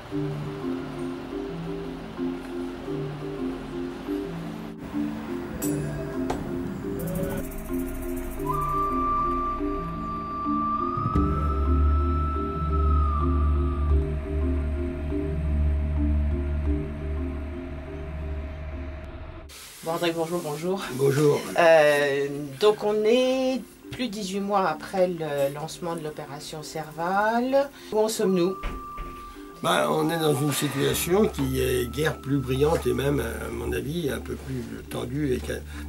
Bon, André, bonjour, bonjour. Bonjour. Donc on est plus de 18 mois après le lancement de l'opération Serval. Où en sommes-nous? On est dans une situation qui est guère plus brillante et même, à mon avis, un peu plus tendue et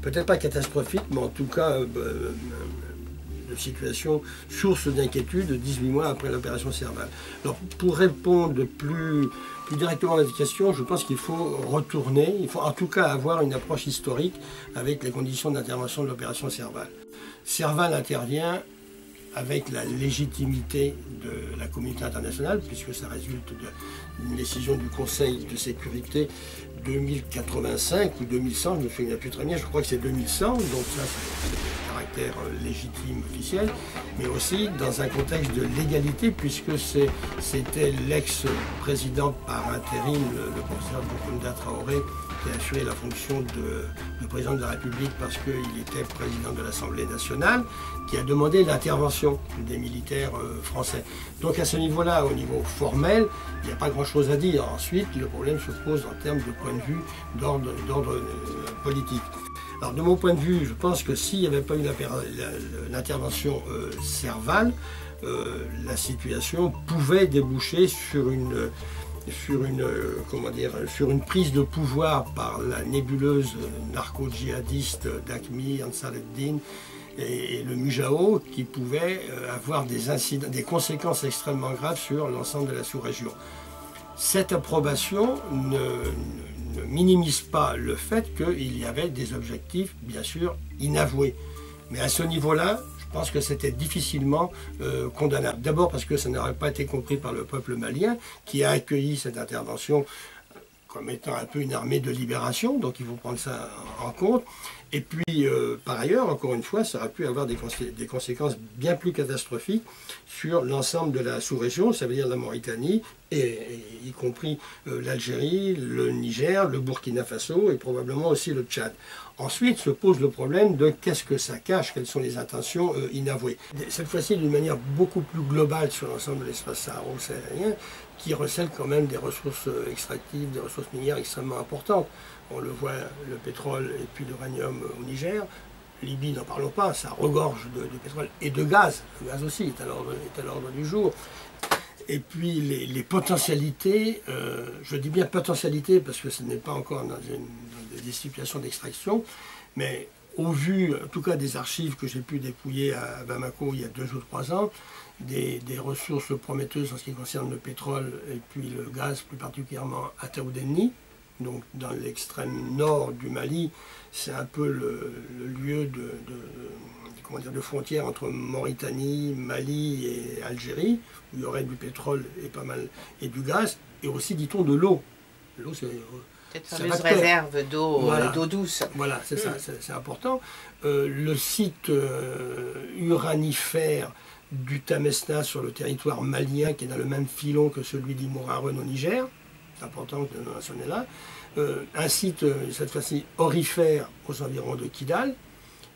peut-être pas catastrophique, mais en tout cas de situation source d'inquiétude 18 mois après l'opération Serval. Alors pour répondre plus directement à cette question, je pense qu'il faut retourner, il faut en tout cas avoir une approche historique avec les conditions d'intervention de l'opération Serval. Serval intervient avec la légitimité de la communauté internationale, puisque ça résulte d'une décision du Conseil de sécurité 2085 ou 2100, je ne me souviens plus très bien, je crois que c'est 2100, donc ça c'est le caractère légitime officiel, mais aussi dans un contexte de légalité, puisque c'était l'ex-président par intérim, le professeur Boukounda Traoré, qui a assuré la fonction de président de la République parce qu'il était président de l'Assemblée nationale, qui a demandé l'intervention des militaires français. Donc à ce niveau-là, au niveau formel, il n'y a pas grand-chose à dire. Ensuite, le problème se pose en termes de point de vue d'ordre politique. Alors de mon point de vue, je pense que s'il n'y avait pas eu l'intervention Serval, la situation pouvait déboucher sur une prise de pouvoir par la nébuleuse narco-djihadiste d'Aqmi, Ansar ad-Din et le Mujao, qui pouvait avoir des conséquences extrêmement graves sur l'ensemble de la sous-région. Cette approbation ne minimise pas le fait qu'il y avait des objectifs, bien sûr, inavoués. Mais à ce niveau-là, je pense que c'était difficilement condamnable. D'abord parce que ça n'aurait pas été compris par le peuple malien, qui a accueilli cette intervention comme étant un peu une armée de libération, donc il faut prendre ça en compte. Et puis, par ailleurs, encore une fois, ça aurait pu avoir des conséquences bien plus catastrophiques sur l'ensemble de la sous-région, ça veut dire la Mauritanie, y compris l'Algérie, le Niger, le Burkina Faso et probablement aussi le Tchad. Ensuite se pose le problème de qu'est-ce que ça cache, quelles sont les intentions inavouées. Cette fois-ci d'une manière beaucoup plus globale sur l'ensemble de l'espace saharo-sahélien, qui recèle quand même des ressources extractives, des ressources minières extrêmement importantes. On le voit, le pétrole et puis l'uranium au Niger. Libye, n'en parlons pas, ça regorge de pétrole et de gaz. Le gaz aussi est à l'ordre du jour. Et puis les potentialités, je dis bien potentialités parce que ce n'est pas encore dans des situations d'extraction, mais au vu, en tout cas des archives que j'ai pu dépouiller à Bamako il y a 2 ou 3 ans, des ressources prometteuses en ce qui concerne le pétrole et puis le gaz, plus particulièrement à Taoudeni, donc dans l'extrême nord du Mali, c'est un peu le lieu de frontière entre Mauritanie, Mali et Algérie, où il y aurait du pétrole et du gaz, et aussi, dit-on, de l'eau. L'eau, c'est cette fameuse réserve d'eau douce. Voilà, c'est ça, c'est important. Le site uranifère du Tamesna sur le territoire malien, qui est dans le même filon que celui d'Imouraren au Niger, c'est important de mentionner là. Un site, cette fois-ci, aurifère aux environs de Kidal,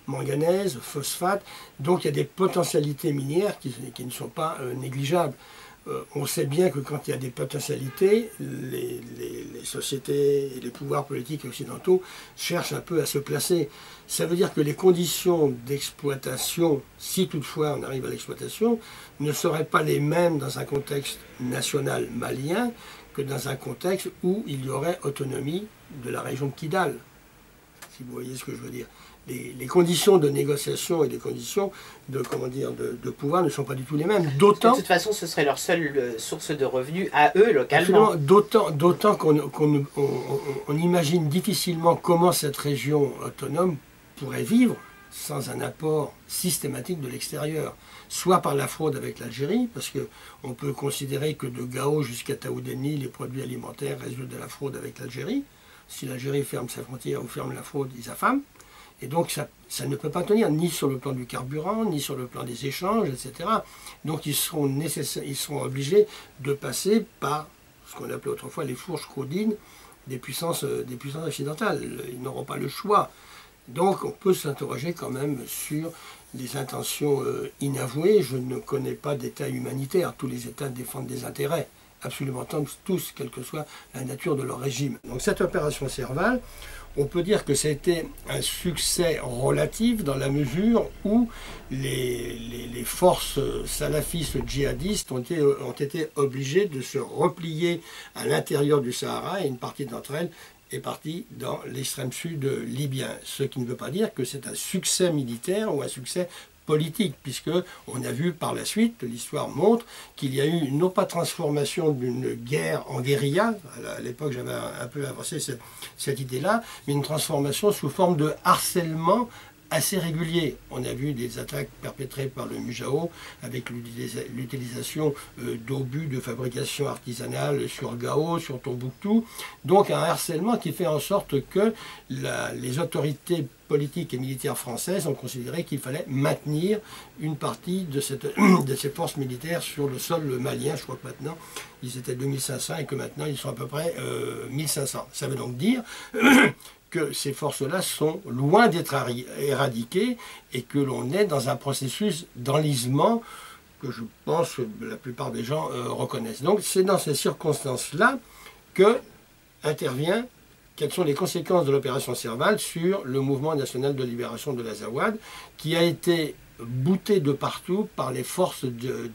manganèse, phosphate, donc il y a des potentialités minières qui ne sont pas négligeables. On sait bien que quand il y a des potentialités, les sociétés et les pouvoirs politiques occidentaux cherchent un peu à se placer. Ça veut dire que les conditions d'exploitation, si toutefois on arrive à l'exploitation, ne seraient pas les mêmes dans un contexte national malien que dans un contexte où il y aurait autonomie de la région de Kidal, si vous voyez ce que je veux dire. Les conditions de négociation et les conditions de pouvoir ne sont pas du tout les mêmes. De toute façon, ce serait leur seule source de revenus à eux, localement. D'autant qu'on imagine difficilement comment cette région autonome pourrait vivre sans un apport systématique de l'extérieur. Soit par la fraude avec l'Algérie, parce qu'on peut considérer que de Gao jusqu'à Taoudeni, les produits alimentaires résultent de la fraude avec l'Algérie. Si l'Algérie ferme sa frontière ou ferme la fraude, ils affament. Et donc ça ne peut pas tenir, ni sur le plan du carburant, ni sur le plan des échanges, etc. Donc ils seront obligés de passer par ce qu'on appelait autrefois les fourches caudines des puissances occidentales. Ils n'auront pas le choix. Donc on peut s'interroger quand même sur des intentions inavouées. Je ne connais pas d'État humanitaire. Tous les États défendent des intérêts, absolument tous, quelle que soit la nature de leur régime. Donc cette opération Serval, on peut dire que c'était un succès relatif dans la mesure où les forces salafistes djihadistes ont été obligées de se replier à l'intérieur du Sahara, et une partie d'entre elles est partie dans l'extrême sud libyen. Ce qui ne veut pas dire que c'est un succès militaire ou un succès politique, puisque on a vu par la suite, l'histoire montre qu'il y a eu non pas transformation d'une guerre en guérilla, à l'époque j'avais un peu avancé cette idée-là, mais une transformation sous forme de harcèlement assez régulier. On a vu des attaques perpétrées par le Mujao avec l'utilisation d'obus de fabrication artisanale sur Gao, sur Tombouctou. Donc un harcèlement qui fait en sorte que les autorités politiques et militaires françaises ont considéré qu'il fallait maintenir une partie de ces forces militaires sur le sol malien. Je crois que maintenant ils étaient 2500 et que maintenant ils sont à peu près 1500. Ça veut donc dire que ces forces-là sont loin d'être éradiquées et que l'on est dans un processus d'enlisement que je pense que la plupart des gens reconnaissent. Donc c'est dans ces circonstances-là que intervient quelles sont les conséquences de l'opération Serval sur le mouvement national de libération de l'Azawad, qui a été bouté de partout par les forces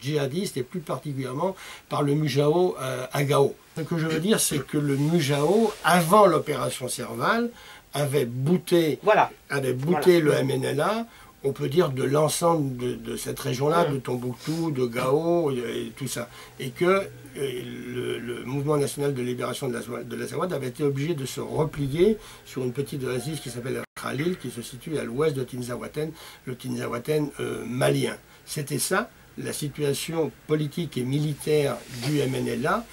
djihadistes et plus particulièrement par le Mujao à Gao. Ce que je veux dire, c'est que le Mujao, avant l'opération Serval, avait bouté le MNLA, on peut dire de l'ensemble de cette région-là, de Tombouctou, de Gao, et tout ça. Et que le mouvement national de libération de l'Azawad avait été obligé de se replier sur une petite oasis qui s'appelle Khalil, qui se situe à l'ouest de Tinzaouaten, le Tinzaouaten malien. C'était ça, la situation politique et militaire du MNLA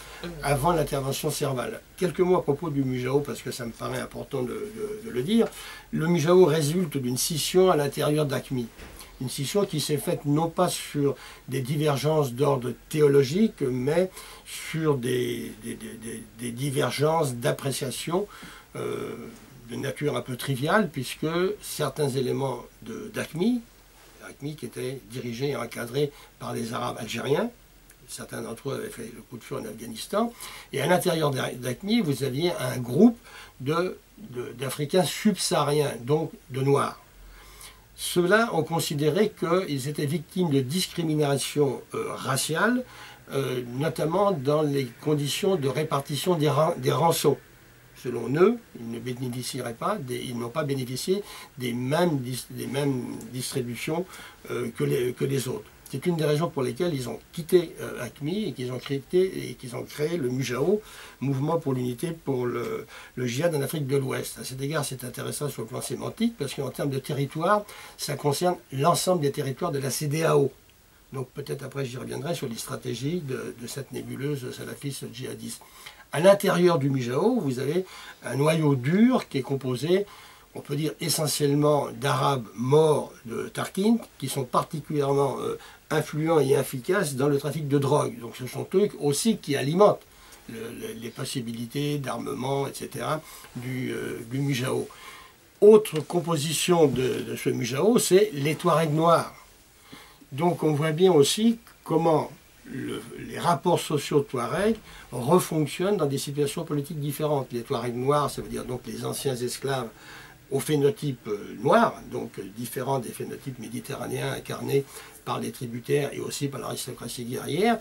avant l'intervention Serval. Quelques mots à propos du Mujao, parce que ça me paraît important de le dire. Le Mujao résulte d'une scission à l'intérieur d'AQMI. Une scission qui s'est faite non pas sur des divergences d'ordre théologique, mais sur des divergences d'appréciation de nature un peu triviale, puisque certains éléments d'AQMI, qui était dirigé et encadré par les Arabes algériens. Certains d'entre eux avaient fait le coup de feu en Afghanistan. Et à l'intérieur d'AQMI, vous aviez un groupe d'Africains subsahariens, donc de Noirs. Ceux-là ont considéré qu'ils étaient victimes de discrimination raciale, notamment dans les conditions de répartition des rançons. Selon eux, ils ne bénéficieraient pas, ils n'ont pas bénéficié des mêmes distributions que les autres. C'est une des raisons pour lesquelles ils ont quitté AQMI et qu'ils ont créé le Mujao, Mouvement pour l'unité pour le djihad en Afrique de l'Ouest. À cet égard, c'est intéressant sur le plan sémantique parce qu'en termes de territoire, ça concerne l'ensemble des territoires de la CEDEAO. Donc peut-être après j'y reviendrai sur les stratégies de cette nébuleuse salafiste djihadiste. À l'intérieur du Mujao, vous avez un noyau dur qui est composé, on peut dire essentiellement d'Arabes morts de Tarkine, qui sont particulièrement influents et efficaces dans le trafic de drogue. Donc ce sont eux aussi qui alimentent les possibilités d'armement, etc. du Mujao. Autre composition de ce Mujao, c'est les Touaregs noirs. Donc on voit bien aussi comment les rapports sociaux Touaregs refonctionnent dans des situations politiques différentes. Les Touaregs noirs, ça veut dire donc les anciens esclaves au phénotype noir, donc différents des phénotypes méditerranéens incarnés par les tributaires et aussi par l'aristocratie guerrière,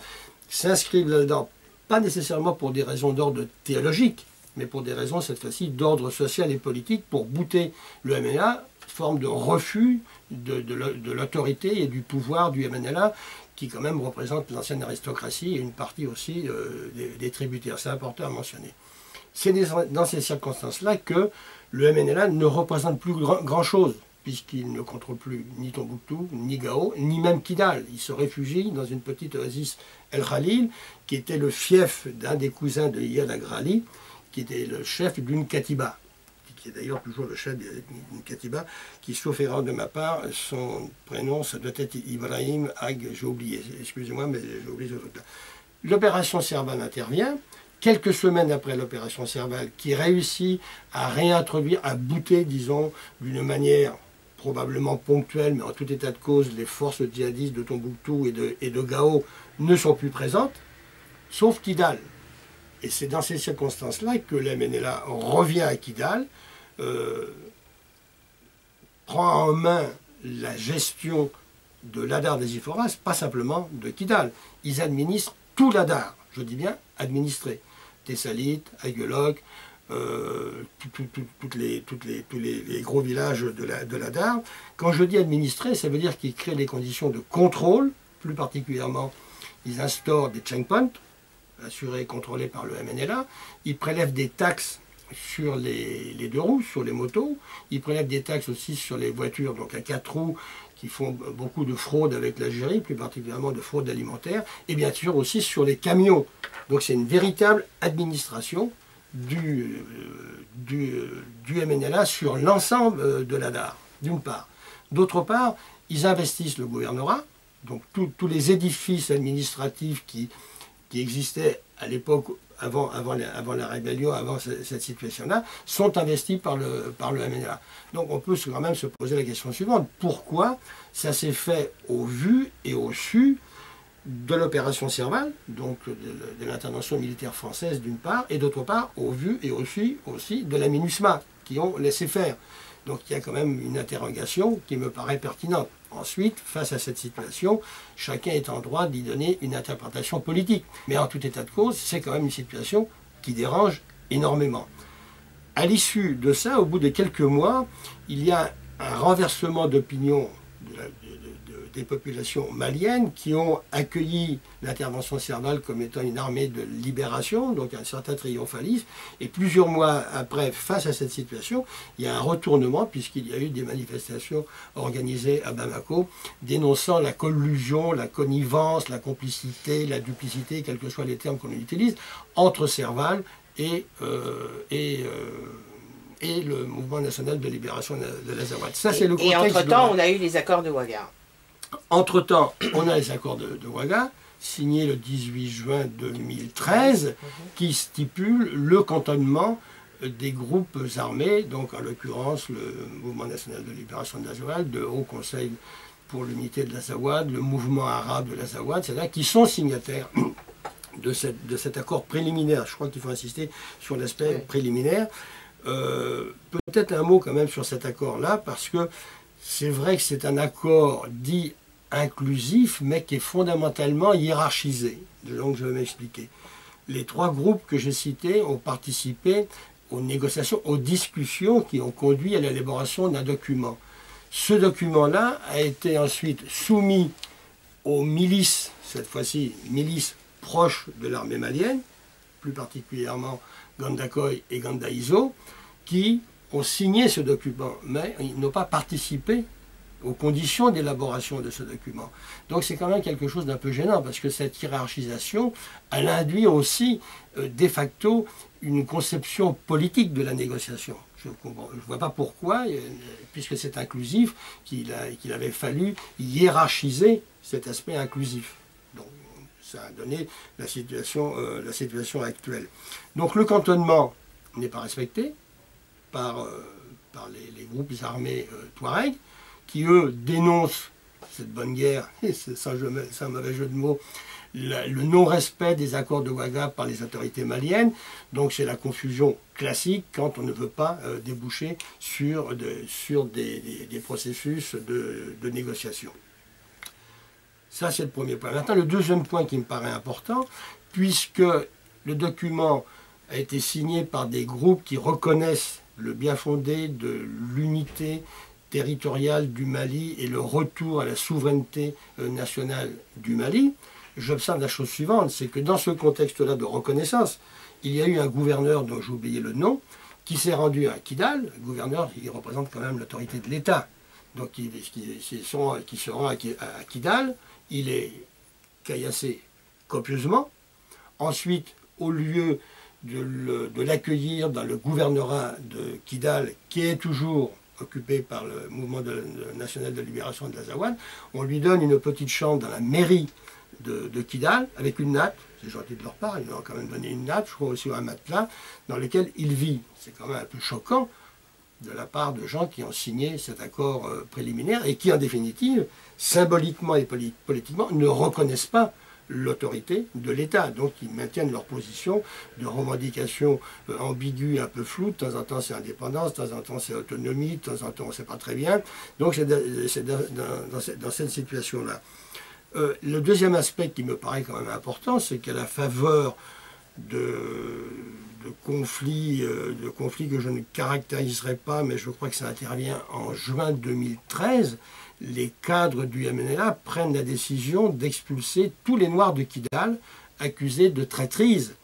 s'inscrivent là-dedans, pas nécessairement pour des raisons d'ordre théologique, mais pour des raisons cette fois-ci d'ordre social et politique, pour bouter le MNLA, forme de refus de l'autorité et du pouvoir du MNLA, qui quand même représente l'ancienne aristocratie et une partie aussi des tributaires. C'est important à mentionner. C'est dans ces circonstances-là que le MNLA ne représente plus grand-chose, puisqu'il ne contrôle plus ni Tombouctou, ni Gao, ni même Kidal. Il se réfugie dans une petite oasis El Khalil, qui était le fief d'un des cousins de Iyad Agrali, qui était le chef d'une katiba, qui est d'ailleurs toujours le chef d'une katiba, qui, sauf erreur de ma part, son prénom, ça doit être Ibrahim Ag, j'ai oublié, excusez-moi, mais j'ai oublié ce truc-là. L'opération Serval intervient. quelques semaines après l'opération Serval, qui réussit à réintroduire, à bouter, disons, d'une manière probablement ponctuelle, mais en tout état de cause, les forces djihadistes de Tombouctou et de Gao ne sont plus présentes, sauf Kidal. Et c'est dans ces circonstances-là que le MNLA revient à Kidal, prend en main la gestion de l'Adar des Iforas, pas simplement de Kidal. Ils administrent tout l'Adar, je dis bien administré. Tessalit, Aigueloc, tous les gros villages de l'Adar. Quand je dis administré, ça veut dire qu'ils créent des conditions de contrôle, plus particulièrement, ils instaurent des checkpoints, assurés et contrôlés par le MNLA, ils prélèvent des taxes sur les deux roues, sur les motos, ils prélèvent des taxes aussi sur les voitures, donc à 4 roues, qui font beaucoup de fraude avec l'Algérie, plus particulièrement de fraude alimentaire, et bien sûr aussi sur les camions. Donc c'est une véritable administration du MNLA sur l'ensemble de l'Adar, d'une part. D'autre part, ils investissent le gouvernorat, donc tous les édifices administratifs qui existaient à l'époque, avant la rébellion, avant cette situation-là, sont investis par le MNLA. Donc on peut quand même se poser la question suivante. Pourquoi ça s'est fait au vu et au su de l'opération Serval, donc de l'intervention militaire française d'une part, et d'autre part au vu et au su aussi de la MINUSMA, qui ont laissé faire. Donc il y a quand même une interrogation qui me paraît pertinente. Ensuite, face à cette situation, chacun est en droit d'y donner une interprétation politique. Mais en tout état de cause, c'est quand même une situation qui dérange énormément. À l'issue de ça, au bout de quelques mois, il y a un renversement d'opinion des populations maliennes qui ont accueilli l'intervention Serval comme étant une armée de libération, donc un certain triomphalisme. Et plusieurs mois après, face à cette situation, il y a un retournement, puisqu'il y a eu des manifestations organisées à Bamako, dénonçant la collusion, la connivence, la complicité, la duplicité, quels que soient les termes qu'on utilise, entre Serval et le mouvement national de libération de l'Azawad. Ça, c'est le contexte. Et entre-temps, on a eu les accords de Ouaga. Entre-temps, on a les accords de Ouaga, signés le 18 juin 2013, qui stipulent le cantonnement des groupes armés, donc en l'occurrence le Mouvement national de libération de l'Azawad, le Haut Conseil pour l'unité de l'Azawad, le mouvement arabe de l'Azawad, c'est-à-dire qui sont signataires de cet accord préliminaire. Je crois qu'il faut insister sur l'aspect préliminaire. Peut-être un mot quand même sur cet accord-là, parce que c'est vrai que c'est un accord dit inclusif, mais qui est fondamentalement hiérarchisé. Donc je vais m'expliquer. Les trois groupes que j'ai cités ont participé aux négociations, aux discussions qui ont conduit à l'élaboration d'un document. Ce document-là a été ensuite soumis aux milices, cette fois-ci milices proches de l'armée malienne, plus particulièrement Gandakoy et Gandaïzo, qui ont signé ce document, mais ils n'ont pas participé aux conditions d'élaboration de ce document. Donc c'est quand même quelque chose d'un peu gênant, parce que cette hiérarchisation, elle induit aussi de facto une conception politique de la négociation. Je ne vois pas pourquoi, puisque c'est inclusif, qu'il avait fallu hiérarchiser cet aspect inclusif. Donc ça a donné la situation actuelle. Donc le cantonnement n'est pas respecté par les groupes armés Touareg, qui eux dénoncent cette bonne guerre, et sans mauvais jeu de mots, le non-respect des accords de Ouaga par les autorités maliennes. Donc c'est la confusion classique quand on ne veut pas déboucher sur des processus de négociation. Ça c'est le premier point. Maintenant le deuxième point qui me paraît important, puisque le document a été signé par des groupes qui reconnaissent le bien fondé de l'unité territoriale du Mali et le retour à la souveraineté nationale du Mali, j'observe la chose suivante, c'est que dans ce contexte-là de reconnaissance, il y a eu un gouverneur dont j'ai oublié le nom, qui s'est rendu à Kidal. Le gouverneur, il représente quand même l'autorité de l'État, donc qui se rend à Kidal, il est caillassé copieusement. Ensuite, au lieu de l'accueillir dans le gouvernorat de Kidal, qui est toujours occupé par le mouvement national de libération de l'Azawad, on lui donne une petite chambre dans la mairie de Kidal, avec une natte, c'est gentil de leur part, ils leur ont quand même donné une natte, je crois aussi un matelas, dans lequel il vit. C'est quand même un peu choquant de la part de gens qui ont signé cet accord préliminaire et qui, en définitive, symboliquement et politiquement, ne reconnaissent pas l'autorité de l'État. Donc ils maintiennent leur position de revendication ambiguë, un peu floue. De temps en temps c'est indépendance, de temps en temps c'est autonomie, de temps en temps on ne sait pas très bien. Donc c'est dans cette situation-là. Le deuxième aspect qui me paraît quand même important, c'est qu'à la faveur de conflits que je ne caractériserai pas, mais je crois que ça intervient en juin 2013, les cadres du MNLA prennent la décision d'expulser tous les Noirs de Kidal accusés de traîtrise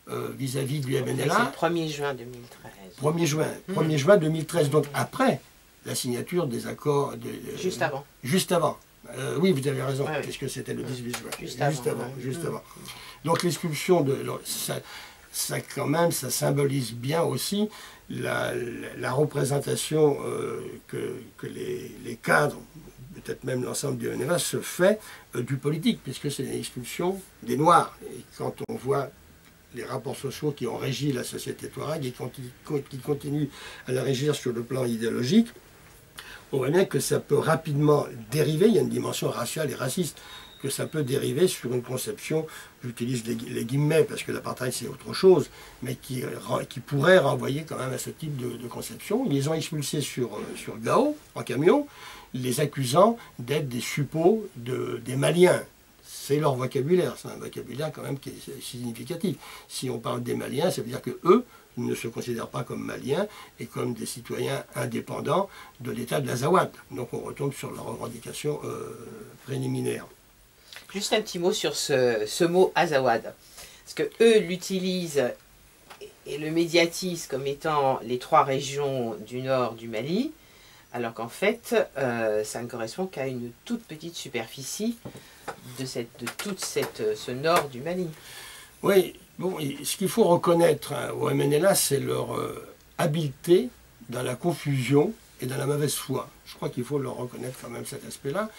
vis-à-vis du MNLA. C'est le 1er juin 2013. 1er juin 2013, donc après la signature des accords... Juste avant. Juste avant. Oui, vous avez raison, Ouais, puisque c'était le 18 juin. Juste avant. Donc l'expulsion de... Ça quand même, ça symbolise bien aussi la représentation que les cadres, peut-être même l'ensemble du MNLA, se fait du politique, puisque c'est l'expulsion des Noirs. Et quand on voit les rapports sociaux qui ont régi la société touareg et qui continuent à la régir sur le plan idéologique, on voit bien que ça peut rapidement dériver, il y a une dimension raciale et raciste, que ça peut dériver sur une conception, j'utilise les guillemets parce que l'apartheid c'est autre chose, mais qui pourrait renvoyer quand même à ce type de conception. Ils les ont expulsés sur Gao, en camion, les accusant d'être des suppôts des Maliens. C'est leur vocabulaire, c'est un vocabulaire quand même qui est significatif. Si on parle des Maliens, ça veut dire que eux ne se considèrent pas comme Maliens et comme des citoyens indépendants de l'État de l'Azawad. Donc on retombe sur leur revendication préliminaire. Juste un petit mot sur ce mot Azawad. Parce que eux l'utilisent et le médiatisent comme étant les 3 régions du nord du Mali, alors qu'en fait, ça ne correspond qu'à une toute petite superficie de tout ce nord du Mali. Oui, bon, ce qu'il faut reconnaître au MNLA, c'est leur habileté dans la confusion et dans la mauvaise foi. Je crois qu'il faut leur reconnaître quand même cet aspect-là.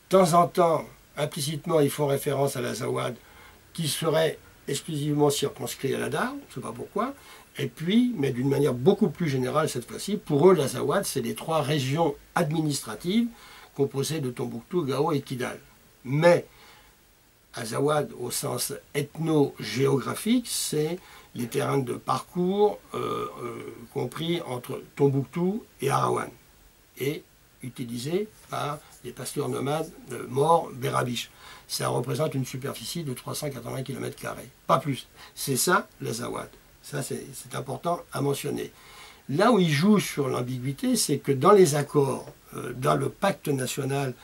De temps en temps, implicitement, ils font référence à l'Azawad, qui serait exclusivement circonscrit à la Dar, je ne sais pas pourquoi. Et puis, mais d'une manière beaucoup plus générale cette fois-ci, pour eux, l'Azawad, c'est les 3 régions administratives composées de Tombouctou, Gao et Kidal. Mais Azawad, au sens ethno-géographique, c'est les terrains de parcours compris entre Tombouctou et Arawan, et utilisés par les pasteurs nomades morts Berabiche. Ça représente une superficie de 380 km², pas plus. C'est ça, l'Azawad. Ça, c'est important à mentionner. Là où il joue sur l'ambiguïté, c'est que dans les accords, dans le pacte national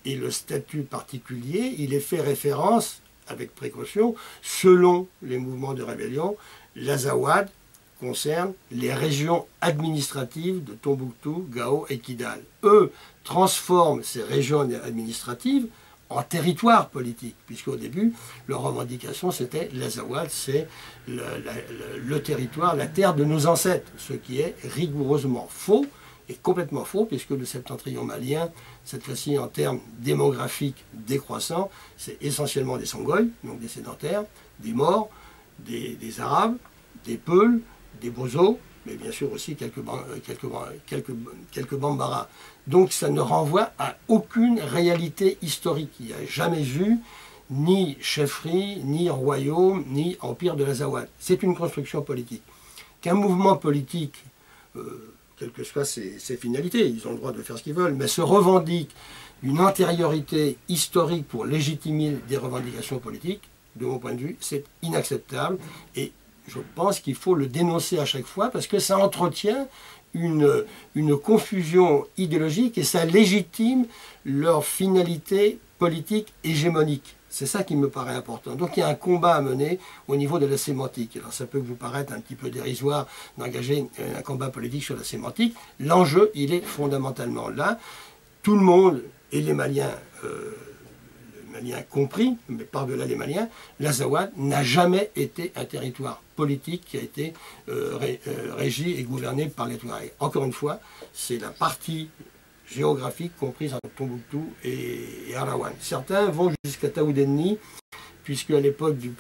et le statut particulier, il est fait référence, avec précaution, selon les mouvements de rébellion, l'Azawad concerne les régions administratives de Tombouctou, Gao et Kidal. Eux transforment ces régions administratives en territoire politique, puisqu'au début, leur revendication, c'était l'Azawad, c'est le territoire, la terre de nos ancêtres, ce qui est rigoureusement faux, et complètement faux, puisque le septentrion malien, cette fois-ci en termes démographiques décroissants, c'est essentiellement des Songhai, donc des sédentaires, des Maures, des Arabes, des Peuls, des Bozos, mais bien sûr aussi quelques Bambara. Donc ça ne renvoie à aucune réalité historique. Il n'y a jamais eu ni chefferie, ni royaume, ni empire de l'Azawad. C'est une construction politique. Qu'un mouvement politique, quelles que soient ses finalités, ils ont le droit de faire ce qu'ils veulent, mais se revendique d'une antériorité historique pour légitimer des revendications politiques, de mon point de vue, c'est inacceptable. Et je pense qu'il faut le dénoncer à chaque fois parce que ça entretient une confusion idéologique et ça légitime leur finalité politique hégémonique. C'est ça qui me paraît important. Donc il y a un combat à mener au niveau de la sémantique. Alors ça peut vous paraître un petit peu dérisoire d'engager un combat politique sur la sémantique. L'enjeu, il est fondamentalement là. Tout le monde, et les Maliens compris, mais par-delà les Maliens, l'Azawad n'a jamais été un territoire politique qui a été régi et gouverné par les Touaregs. Encore une fois, c'est la partie géographique comprise entre Tombouctou et Arawan. Certains vont jusqu'à Taoudeni, puisque à l'époque de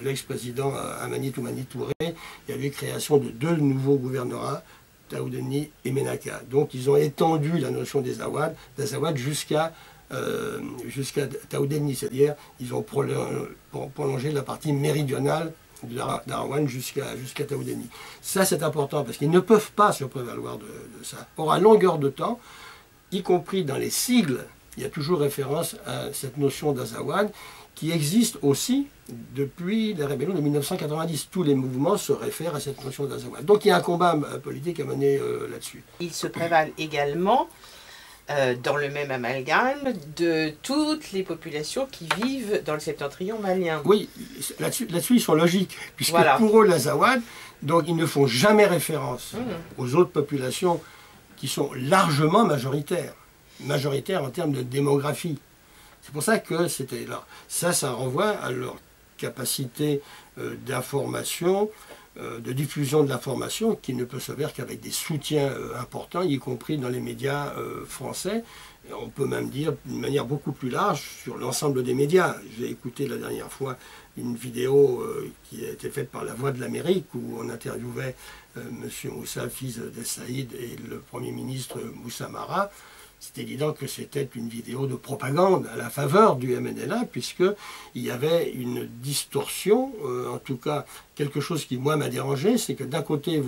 l'ex-président Amani Toumani Touré, il y avait création de 2 nouveaux gouvernorats, Taoudeni et Ménaka. Donc ils ont étendu la notion d'Azawad jusqu'à Taoudeni, c'est-à-dire ils ont prolongé la partie méridionale d'Arawan jusqu'à Taoudeni. Ça c'est important parce qu'ils ne peuvent pas se prévaloir de ça. Or à longueur de temps, y compris dans les sigles, il y a toujours référence à cette notion d'Azawad qui existe aussi depuis la rébellion de 1990. Tous les mouvements se réfèrent à cette notion d'Azawad. Donc il y a un combat politique à mener là-dessus. Ils se prévalent également, dans le même amalgame, de toutes les populations qui vivent dans le septentrion malien. Oui, là-dessus ils sont logiques, puisque voilà. Pour eux, l'Azawad, donc ils ne font jamais référence aux autres populations qui sont largement majoritaires en termes de démographie. C'est pour ça que c'était là. Ça renvoie à leur capacité d'information, de diffusion de l'information, qui ne peut se faire qu'avec des soutiens importants, y compris dans les médias français. Et on peut même dire d'une manière beaucoup plus large sur l'ensemble des médias. J'ai écouté la dernière fois une vidéo qui a été faite par La Voix de l'Amérique, où on interviewait M. Moussa, fils d'El Saïd, et le Premier ministre Moussa Mara. C'est évident que c'était une vidéo de propagande à la faveur du MNLA, puisqu'il y avait une distorsion, en tout cas quelque chose qui moi m'a dérangé, c'est que d'un côté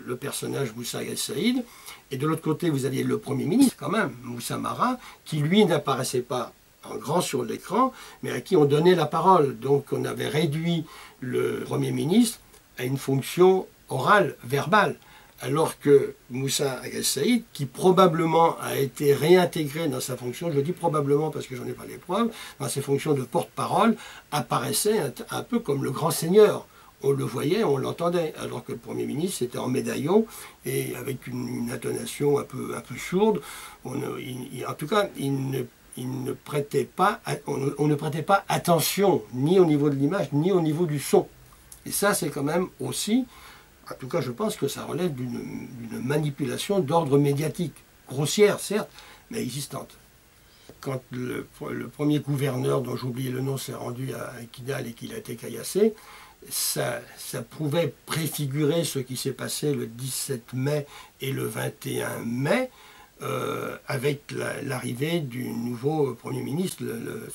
le personnage Moussa El Saïd, et de l'autre côté vous aviez le Premier ministre quand même, Moussa Mara, qui lui n'apparaissait pas en grand sur l'écran, mais à qui on donnait la parole. Donc on avait réduit le Premier ministre à une fonction orale, verbale. Alors que Moussa El Saïd, qui probablement a été réintégré dans sa fonction, je dis probablement parce que j'en ai pas les preuves, dans ses fonctions de porte-parole, apparaissait un peu comme le grand seigneur. On le voyait, on l'entendait, alors que le Premier ministre était en médaillon et avec une intonation un peu sourde. En tout cas, on ne prêtait pas attention, ni au niveau de l'image, ni au niveau du son. Et ça, c'est quand même aussi... En tout cas, je pense que ça relève d'une manipulation d'ordre médiatique, grossière certes, mais existante. Quand le premier gouverneur, dont j'ai oublié le nom, s'est rendu à Kidal et qu'il a été caillassé, ça pouvait préfigurer ce qui s'est passé le 17 mai et le 21 mai, avec l'arrivée du nouveau Premier ministre,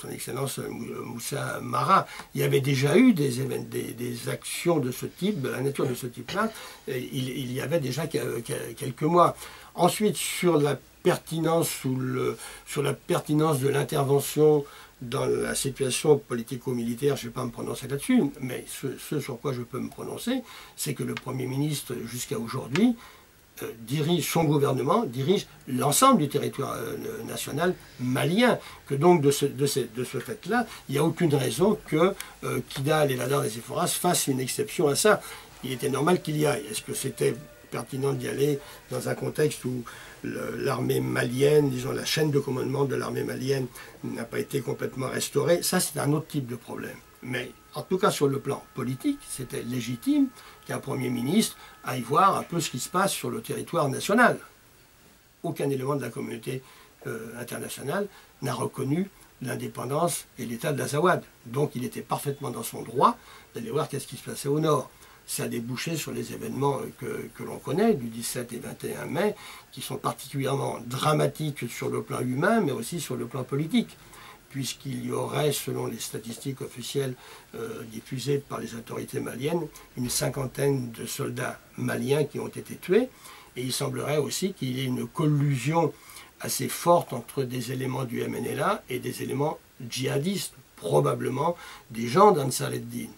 son Excellence Moussa Mara. Il y avait déjà eu des actions de ce type, de la nature de ce type-là, il y avait déjà quelques mois. Ensuite, sur la pertinence de l'intervention dans la situation politico-militaire, je ne vais pas me prononcer là-dessus, mais ce sur quoi je peux me prononcer, c'est que le Premier ministre, jusqu'à aujourd'hui, son gouvernement dirige l'ensemble du territoire national malien, que donc de ce fait-là, il n'y a aucune raison que Kidal et l'Adar des Ephoras fassent une exception à ça. Il était normal qu'il y aille. Est-ce que c'était pertinent d'y aller dans un contexte où l'armée malienne, disons la chaîne de commandement de l'armée malienne n'a pas été complètement restaurée? Ça, c'est un autre type de problème. Mais en tout cas, sur le plan politique, c'était légitime qu'un Premier ministre aille voir un peu ce qui se passe sur le territoire national. Aucun élément de la communauté internationale n'a reconnu l'indépendance et l'État de l'Azawad. Donc il était parfaitement dans son droit d'aller voir qu'est-ce qui se passait au nord. Ça a débouché sur les événements que l'on connaît, du 17 et 21 mai, qui sont particulièrement dramatiques sur le plan humain, mais aussi sur le plan politique, puisqu'il y aurait, selon les statistiques officielles diffusées par les autorités maliennes, une 50aine de soldats maliens qui ont été tués, et il semblerait aussi qu'il y ait une collusion assez forte entre des éléments du MNLA et des éléments djihadistes, probablement des gens d'Ansar el-Din.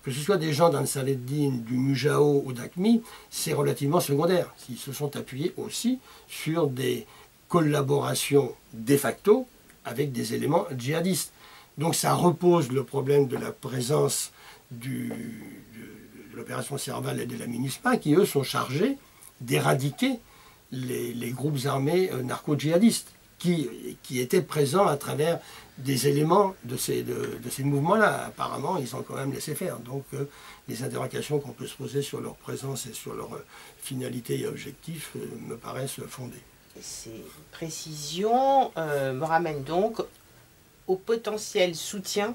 Que ce soit des gens d'Ansar el-Din, du Mujao ou d'Aqmi, c'est relativement secondaire. Ils se sont appuyés aussi sur des collaborations de facto avec des éléments djihadistes. Donc ça repose le problème de la présence de l'opération Serval et de la MINUSMA, qui eux sont chargés d'éradiquer les groupes armés narco-djihadistes, qui étaient présents à travers des éléments de ces mouvements-là. Apparemment, ils ont quand même laissé faire. Donc les interrogations qu'on peut se poser sur leur présence et sur leur finalité et objectif me paraissent fondées. Ces précisions me ramènent donc au potentiel soutien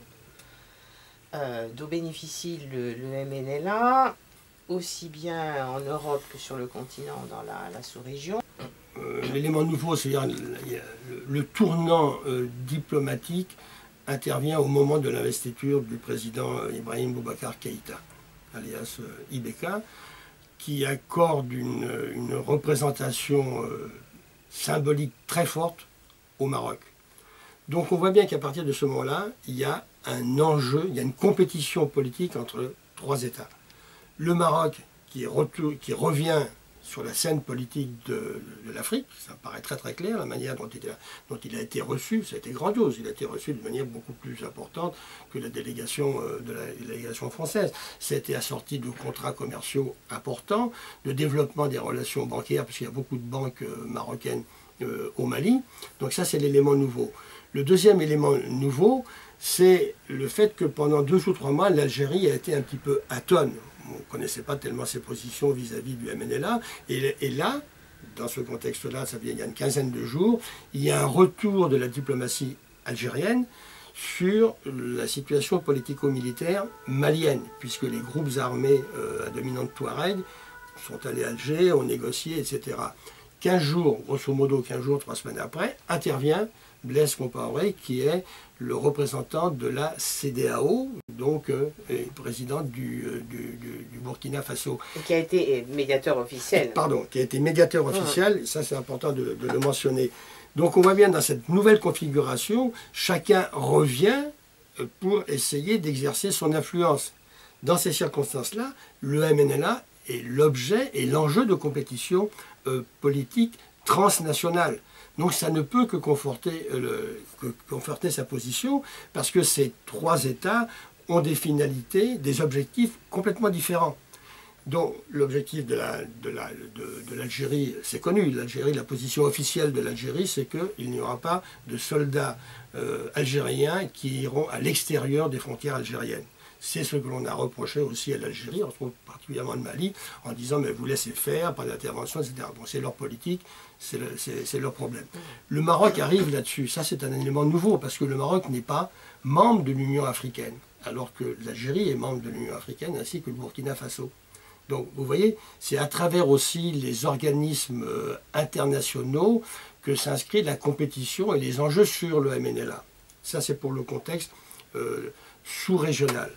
dont bénéficie le MNLA, aussi bien en Europe que sur le continent, dans la sous-région. L'élément nouveau, c'est-à-dire le tournant diplomatique intervient au moment de l'investiture du président Ibrahim Boubacar Keïta, alias IBK, qui accorde une représentation symbolique très forte au Maroc. Donc on voit bien qu'à partir de ce moment-là, il y a un enjeu, il y a une compétition politique entre trois États. Le Maroc qui revient sur la scène politique de l'Afrique, ça paraît très très clair, la manière dont il a été reçu, ça a été grandiose, il a été reçu de manière beaucoup plus importante que la délégation française. Ça a été assorti de contrats commerciaux importants, de développement des relations bancaires, parce qu'il y a beaucoup de banques marocaines au Mali, donc ça c'est l'élément nouveau. Le deuxième élément nouveau, c'est le fait que pendant 2 ou 3 mois, l'Algérie a été un petit peu atone. On ne connaissait pas tellement ses positions vis-à-vis du MNLA. Et là, dans ce contexte-là, ça vient il y a une quinzaine de jours, il y a un retour de la diplomatie algérienne sur la situation politico-militaire malienne, puisque les groupes armés à dominante Touareg sont allés à Alger, ont négocié, etc. 15 jours, grosso modo 15 jours, 3 semaines après, intervient Blaise Compaoré, qui est le représentant de la CEDEAO, donc président du Burkina Faso. Et qui a été médiateur officiel. Pardon, qui a été médiateur officiel, ça c'est important de le mentionner. Donc on voit bien dans cette nouvelle configuration, chacun revient pour essayer d'exercer son influence. Dans ces circonstances-là, le MNLA est l'objet et l'enjeu de compétition politique transnationale. Donc ça ne peut que conforter sa position, parce que ces trois États ont des finalités, des objectifs complètement différents. Donc l'objectif de l'Algérie, c'est connu. L'Algérie, la position officielle de l'Algérie, c'est qu'il n'y aura pas de soldats algériens qui iront à l'extérieur des frontières algériennes. C'est ce que l'on a reproché aussi à l'Algérie, particulièrement le Mali, en disant mais vous laissez faire, pas d'intervention, etc. Bon, c'est leur politique, c'est leur problème. Le Maroc arrive là-dessus, ça c'est un élément nouveau, parce que le Maroc n'est pas membre de l'Union africaine, alors que l'Algérie est membre de l'Union africaine, ainsi que le Burkina Faso. Donc vous voyez, c'est à travers aussi les organismes internationaux que s'inscrit la compétition et les enjeux sur le MNLA. Ça c'est pour le contexte sous-régional.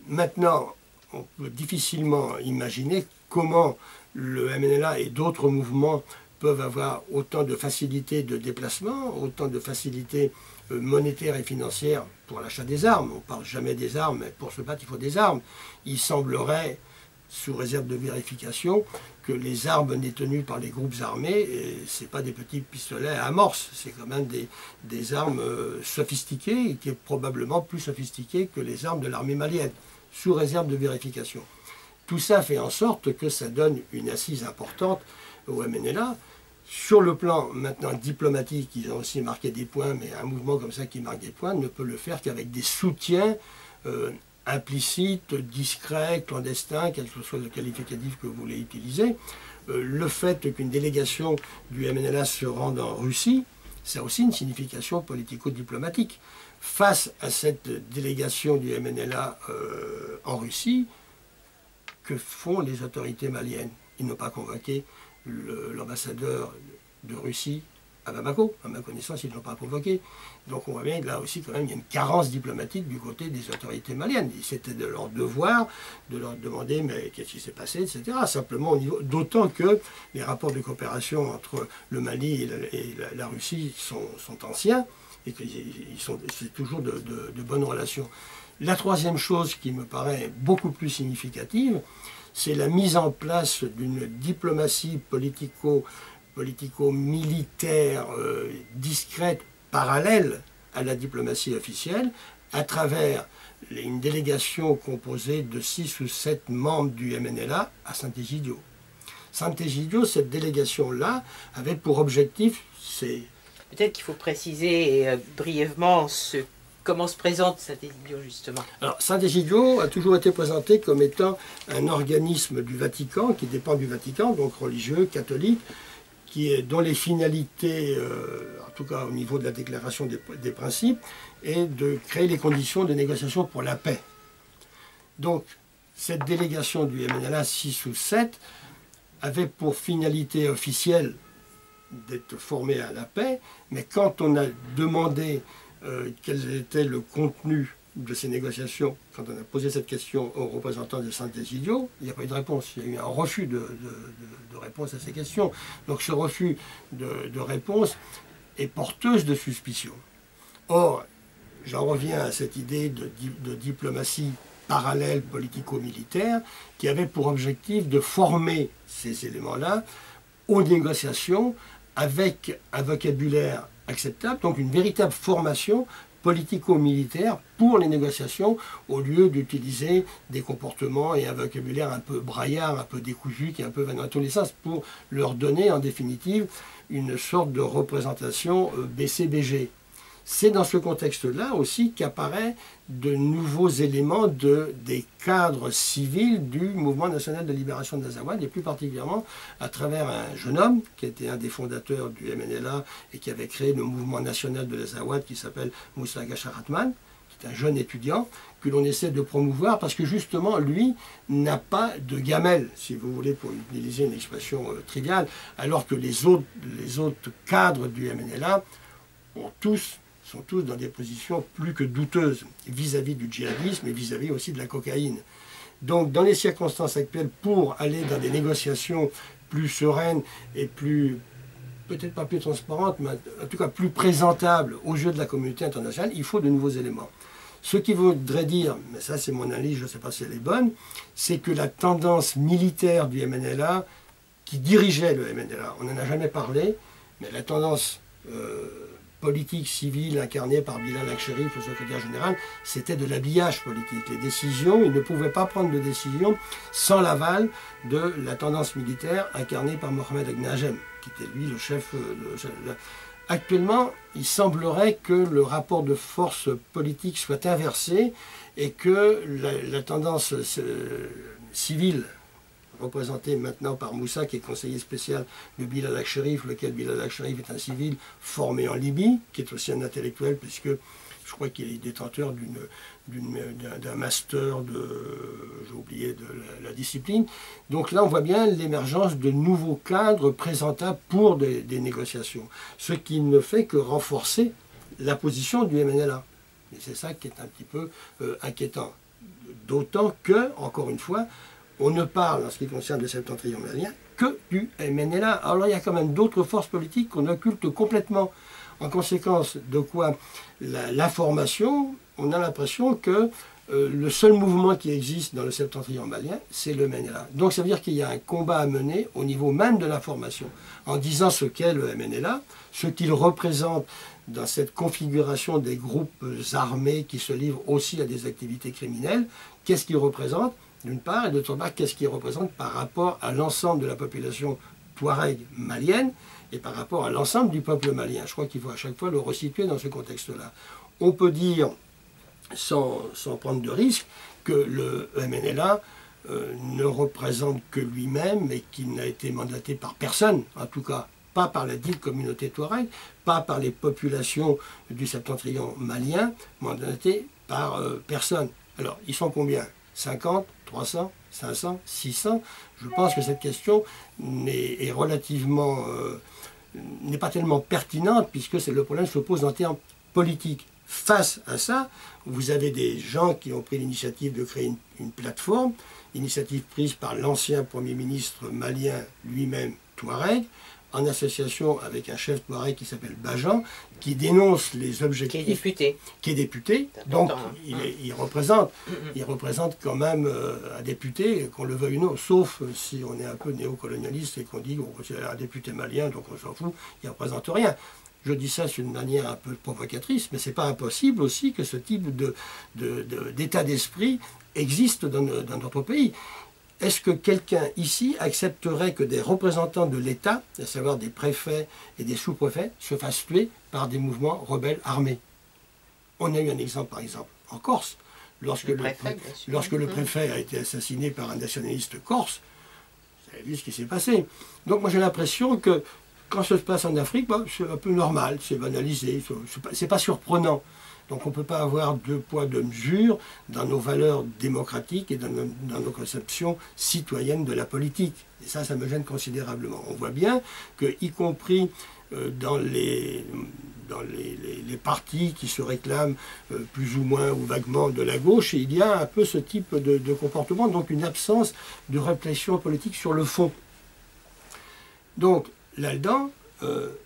Maintenant, on peut difficilement imaginer comment le MNLA et d'autres mouvements peuvent avoir autant de facilité de déplacement, autant de facilité monétaire et financière pour l'achat des armes. On ne parle jamais des armes, mais pour se battre, il faut des armes. Il semblerait, sous réserve de vérification, que les armes détenues par les groupes armés, ce n'est pas des petits pistolets à amorce, c'est quand même des armes sophistiquées, et qui est probablement plus sophistiquées que les armes de l'armée malienne, sous réserve de vérification. Tout ça fait en sorte que ça donne une assise importante au MNLA. Sur le plan maintenant diplomatique, ils ont aussi marqué des points, mais un mouvement comme ça qui marque des points ne peut le faire qu'avec des soutiens implicites, discrets, clandestins, quel que soit le qualificatif que vous voulez utiliser. Le fait qu'une délégation du MNLA se rende en Russie, ça a aussi une signification politico-diplomatique. Face à cette délégation du MNLA en Russie, que font les autorités maliennes? Ils n'ont pas convoqué l'ambassadeur de Russie à Bamako. À ma connaissance, ils ne l'ont pas convoqué. Donc on voit bien que là aussi, quand même, il y a une carence diplomatique du côté des autorités maliennes. C'était de leur devoir de leur demander mais qu'est-ce qui s'est passé, etc. Simplement, d'autant que les rapports de coopération entre le Mali et la Russie sont anciens et que c'est toujours de bonnes relations. La troisième chose qui me paraît beaucoup plus significative, c'est la mise en place d'une diplomatie politico-militaire discrète, parallèle à la diplomatie officielle, à travers une délégation composée de 6 ou 7 membres du MNLA à Saint-Égidio. Saint-Égidio, cette délégation-là, avait pour objectif, c'est... Peut-être qu'il faut préciser brièvement comment se présente Saint-Égidio, justement. Alors, Saint-Égidio a toujours été présenté comme étant un organisme du Vatican, qui dépend du Vatican, donc religieux, catholique, dont les finalités, en tout cas au niveau de la déclaration des principes, est de créer les conditions de négociation pour la paix. Donc, cette délégation du MNLA 6 ou 7 avait pour finalité officielle d'être formée à la paix, mais quand on a demandé quel était le contenu de ces négociations, quand on a posé cette question aux représentants des Saint-Désidio, il n'y a pas eu de réponse. Il y a eu un refus de réponse à ces questions. Donc ce refus de réponse est porteuse de suspicion. Or, j'en reviens à cette idée de diplomatie parallèle politico-militaire qui avait pour objectif de former ces éléments-là aux négociations avec un vocabulaire acceptable, donc une véritable formation politico-militaire pour les négociations, au lieu d'utiliser des comportements et un vocabulaire un peu braillard, un peu décousu, qui est un peu dans tous les sens, pour leur donner en définitive une sorte de représentation BCBG. C'est dans ce contexte-là aussi qu'apparaissent de nouveaux éléments des cadres civils du mouvement national de libération de l'Azawad, et plus particulièrement à travers un jeune homme qui était un des fondateurs du MNLA et qui avait créé le mouvement national de l'Azawad qui s'appelle Moussa Gacharatman, qui est un jeune étudiant que l'on essaie de promouvoir parce que justement lui n'a pas de gamelle, si vous voulez, pour utiliser une expression triviale, alors que les autres cadres du MNLA sont tous dans des positions plus que douteuses vis-à-vis du djihadisme et vis-à-vis aussi de la cocaïne. Donc dans les circonstances actuelles, pour aller dans des négociations plus sereines et plus, peut-être pas plus transparentes, mais en tout cas plus présentables aux yeux de la communauté internationale, il faut de nouveaux éléments. Ce qui voudrait dire, mais ça c'est mon analyse, je ne sais pas si elle est bonne, c'est que la tendance militaire du MNLA, qui dirigeait le MNLA, on n'en a jamais parlé, mais la tendance politique civile incarnée par Bilal Akcherif, le secrétaire général, c'était de l'habillage politique. Les décisions, il ne pouvait pas prendre de décision sans l'aval de la tendance militaire incarnée par Mohamed Agnajem, qui était lui le chef. Actuellement, il semblerait que le rapport de force politique soit inversé et que la tendance civile, représenté maintenant par Moussa, qui est conseiller spécial de Bilal Akcherif, lequel Bilal Akcherif est un civil formé en Libye, qui est aussi un intellectuel, puisque je crois qu'il est détenteur d'un master j'ai oublié de la discipline. Donc là, on voit bien l'émergence de nouveaux cadres présentables pour des négociations, ce qui ne fait que renforcer la position du MNLA. Et c'est ça qui est un petit peu inquiétant. D'autant que, encore une fois, on ne parle, en ce qui concerne le septentrion malien, que du MNLA. Alors il y a quand même d'autres forces politiques qu'on occulte complètement. En conséquence de quoi, l'information, on a l'impression que le seul mouvement qui existe dans le septentrion malien, c'est le MNLA. Donc ça veut dire qu'il y a un combat à mener au niveau même de l'information, en disant ce qu'est le MNLA, ce qu'il représente dans cette configuration des groupes armés qui se livrent aussi à des activités criminelles, qu'est-ce qu'il représente d'une part, et d'autre part, qu'est-ce qu'il représente par rapport à l'ensemble de la population touareg malienne et par rapport à l'ensemble du peuple malien. Je crois qu'il faut à chaque fois le resituer dans ce contexte-là. On peut dire, sans prendre de risque, que le MNLA ne représente que lui-même et qu'il n'a été mandaté par personne, en tout cas pas par la dite communauté touareg, pas par les populations du septentrion malien, mandaté par personne. Alors, ils sont combien ? 50, 300, 500, 600. Je pense que cette question est relativement, n'est pas tellement pertinente puisque le problème se pose en termes politiques. Face à ça, vous avez des gens qui ont pris l'initiative de créer une plateforme, initiative prise par l'ancien Premier ministre malien lui-même Touareg, en association avec un chef touareg qui s'appelle Bajan, qui dénonce les objectifs... Qui est député. Donc il représente quand même un député, qu'on le veuille ou non, sauf si on est un peu néocolonialiste et qu'on dit qu'on considère un député malien, donc on s'en fout, il ne représente rien. Je dis ça d'une manière un peu provocatrice, mais ce n'est pas impossible aussi que ce type d'état d'esprit existe dans notre pays. Est-ce que quelqu'un ici accepterait que des représentants de l'État, à savoir des préfets et des sous-préfets, se fassent tuer par des mouvements rebelles armés? On a eu un exemple, par exemple, en Corse, lorsque le préfet a été assassiné par un nationaliste corse. Vous avez vu ce qui s'est passé. Donc moi j'ai l'impression que quand ça se passe en Afrique, bah, c'est un peu normal, c'est banalisé, c'est pas surprenant. Donc on ne peut pas avoir deux poids, deux mesures dans nos valeurs démocratiques et dans nos conceptions citoyennes de la politique. Et ça me gêne considérablement. On voit bien que, y compris dans les partis qui se réclament plus ou moins ou vaguement de la gauche, il y a un peu ce type de comportement, donc une absence de réflexion politique sur le fond. Donc là-dedans, le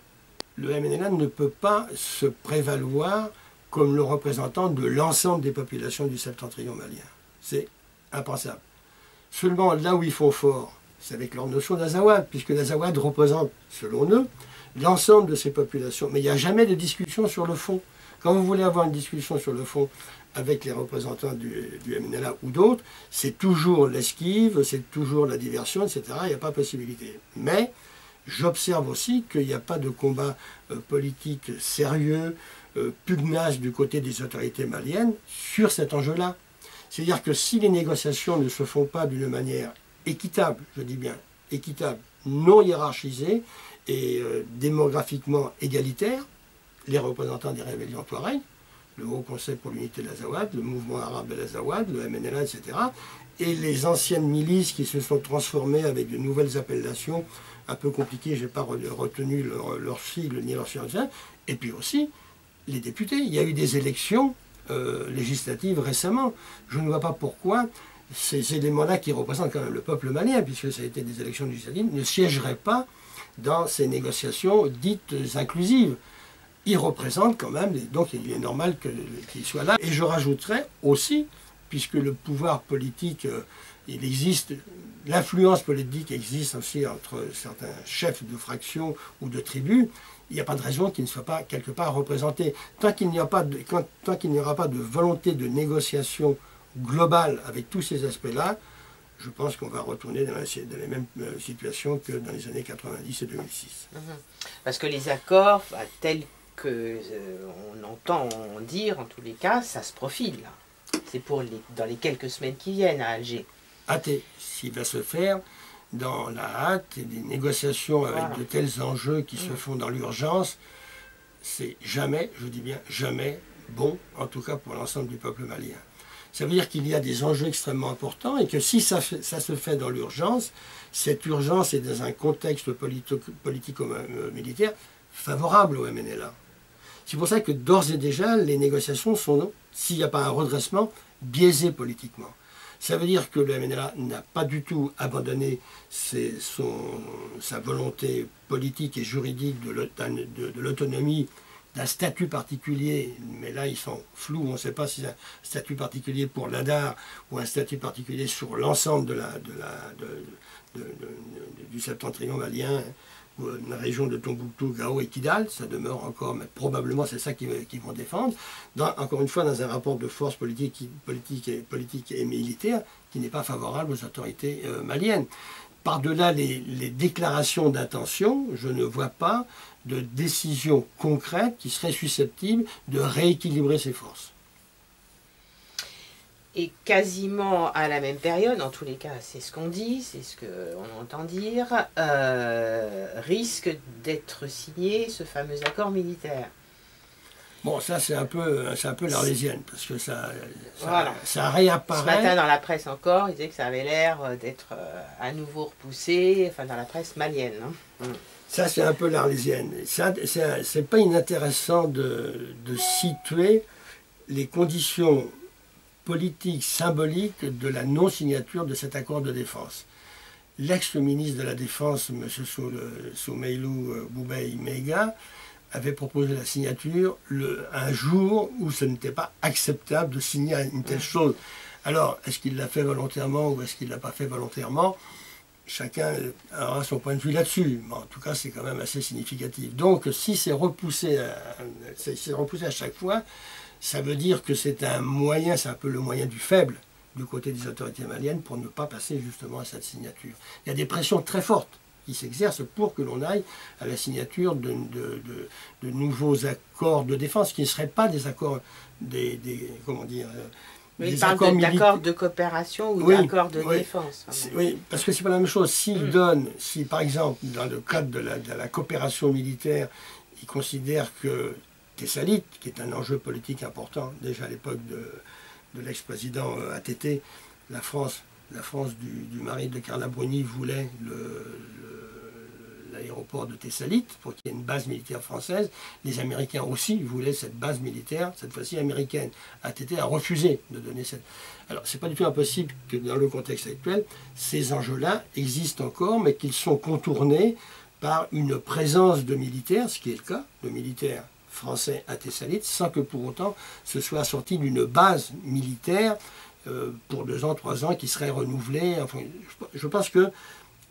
MNLA ne peut pas se prévaloir comme le représentant de l'ensemble des populations du septentrion malien. C'est impensable. Seulement là où ils font fort, c'est avec leur notion d'Azawad, puisque l'Azawad représente, selon eux, l'ensemble de ces populations. Mais il n'y a jamais de discussion sur le fond. Quand vous voulez avoir une discussion sur le fond avec les représentants du MNLA ou d'autres, c'est toujours l'esquive, c'est toujours la diversion, etc. Il n'y a pas possibilité. Mais j'observe aussi qu'il n'y a pas de combat politique sérieux, pugnace du côté des autorités maliennes sur cet enjeu-là. C'est-à-dire que si les négociations ne se font pas d'une manière équitable, je dis bien équitable, non hiérarchisée et démographiquement égalitaire, les représentants des rébellions Touareg, le Haut Conseil pour l'unité de l'Azawad, le mouvement arabe de l'Azawad, le MNLA, etc., et les anciennes milices qui se sont transformées avec de nouvelles appellations un peu compliquées, je n'ai pas retenu leur sigle ni leur chirurgien, et puis aussi les députés. Il y a eu des élections législatives récemment. Je ne vois pas pourquoi ces éléments-là qui représentent quand même le peuple malien, puisque ça a été des élections législatives, ne siégeraient pas dans ces négociations dites inclusives. Ils représentent quand même, donc il est normal qu'ils soient là. Et je rajouterais aussi, puisque le pouvoir politique, il existe, l'influence politique existe aussi entre certains chefs de fractions ou de tribus, il n'y a pas de raison qu'il ne soit pas quelque part représenté. Tant qu'il n'y aura pas de volonté de négociation globale avec tous ces aspects-là, je pense qu'on va retourner dans les mêmes situations que dans les années 90 et 2006. Parce que les accords, tels qu'on entend dire, en tous les cas, ça se profile. C'est dans les quelques semaines qui viennent à Alger. Hâté, s'il va se faire dans la hâte et des négociations avec de tels enjeux qui se font dans l'urgence, c'est jamais, je dis bien jamais, bon, en tout cas pour l'ensemble du peuple malien. Ça veut dire qu'il y a des enjeux extrêmement importants et que si ça se fait dans l'urgence, cette urgence est dans un contexte politico-militaire favorable au MNLA. C'est pour ça que d'ores et déjà, les négociations sont, s'il n'y a pas un redressement, biaisées politiquement. Ça veut dire que le MNLA n'a pas du tout abandonné sa volonté politique et juridique de l'autonomie, d'un statut particulier, mais là ils sont flous, on ne sait pas si c'est un statut particulier pour l'Adar ou un statut particulier sur l'ensemble du septentrion malien, ou une région de Tombouctou, Gao et Kidal, ça demeure encore, mais probablement c'est ça qu'ils vont défendre, encore une fois dans un rapport de force politique et militaire qui n'est pas favorable aux autorités maliennes. Par-delà les déclarations d'intention, je ne vois pas de décision concrète qui serait susceptible de rééquilibrer ces forces. Et quasiment à la même période, en tous les cas c'est ce qu'on dit, c'est ce qu'on entend dire, risque d'être signé ce fameux accord militaire. Bon, ça c'est un peu l'Arlésienne, parce que ça réapparaît. Ce matin dans la presse encore, il disait que ça avait l'air d'être à nouveau repoussé, enfin dans la presse malienne. Ça c'est un peu l'Arlésienne. C'est pas inintéressant de situer les conditions politiques, symboliques de la non-signature de cet accord de défense. L'ex-ministre de la Défense, M. Soumeilou Boubei Meiga, avait proposé la signature un jour où ce n'était pas acceptable de signer une telle chose. Alors, est-ce qu'il l'a fait volontairement ou est-ce qu'il ne l'a pas fait volontairement? Chacun aura son point de vue là-dessus, mais en tout cas c'est quand même assez significatif. Donc si c'est repoussé à chaque fois, ça veut dire que c'est un moyen, c'est un peu le moyen du faible du côté des autorités maliennes pour ne pas passer justement à cette signature. Il y a des pressions très fortes qui s'exercent pour que l'on aille à la signature de nouveaux accords de défense qui ne seraient pas des accords, Mais il des parle accords d'accords de coopération ou Oui, d'accords de oui. défense. Oui, parce que c'est pas la même chose. S'il donne, si par exemple, dans le cadre de la coopération militaire, il considère que Thessalite, qui est un enjeu politique important, déjà à l'époque de l'ex-président ATT, la France du mari de Carla Bruni voulait l'aéroport de Thessalite pour qu'il y ait une base militaire française. Les Américains aussi voulaient cette base militaire, cette fois-ci américaine. ATT a refusé de donner cette... Alors, c'est pas du tout impossible que dans le contexte actuel, ces enjeux-là existent encore, mais qu'ils sont contournés par une présence de militaires, ce qui est le cas, de militaires français à Thessalite, sans que pour autant ce soit assorti d'une base militaire pour 2 ans, 3 ans, qui serait renouvelée. Enfin, je pense que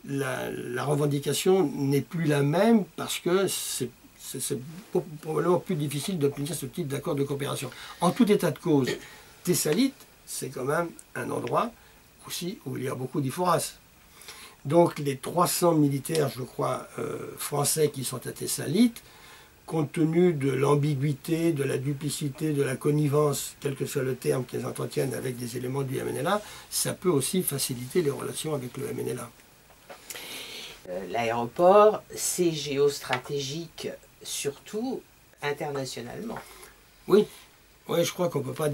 la revendication n'est plus la même parce que c'est probablement plus difficile d'obtenir ce type d'accord de coopération. En tout état de cause, Thessalite, c'est quand même un endroit aussi où il y a beaucoup d'Iphoras. Donc les 300 militaires, je crois, français qui sont à Thessalite, compte tenu de l'ambiguïté, de la duplicité, de la connivence, quel que soit le terme qu'ils entretiennent avec des éléments du MNLA, ça peut aussi faciliter les relations avec le MNLA. L'aéroport, c'est géostratégique, surtout internationalement. Oui, oui, je crois qu'on ne peut pas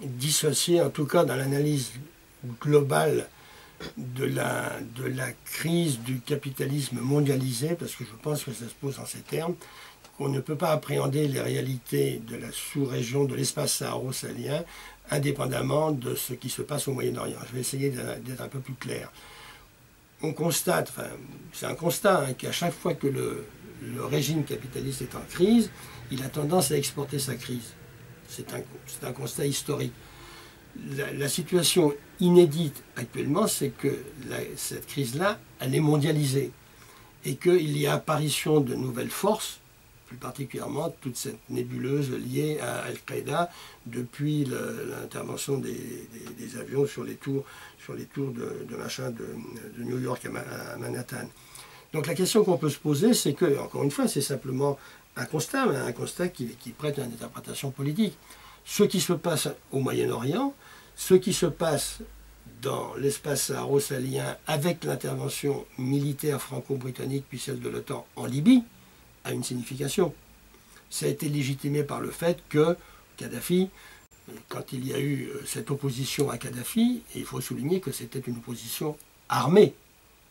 dissocier, en tout cas dans l'analyse globale de la crise du capitalisme mondialisé, parce que je pense que ça se pose en ces termes, qu'on ne peut pas appréhender les réalités de la sous-région, de l'espace saharo-sahelien, indépendamment de ce qui se passe au Moyen-Orient. Je vais essayer d'être un peu plus clair. On constate, enfin, c'est un constat, hein, qu'à chaque fois que le régime capitaliste est en crise, il a tendance à exporter sa crise. C'est un constat historique. La situation inédite actuellement, c'est que cette crise-là, elle est mondialisée et qu'il y a apparition de nouvelles forces, plus particulièrement toute cette nébuleuse liée à Al-Qaïda depuis l'intervention des avions sur les tours de New York à Manhattan. Donc la question qu'on peut se poser, c'est que, encore une fois, c'est simplement un constat, mais un constat qui prête à une interprétation politique. Ce qui se passe au Moyen-Orient, ce qui se passe dans l'espace saharo-sahelien avec l'intervention militaire franco-britannique puis celle de l'OTAN en Libye, a une signification. Ça a été légitimé par le fait que Kadhafi, quand il y a eu cette opposition à Kadhafi, et il faut souligner que c'était une opposition armée,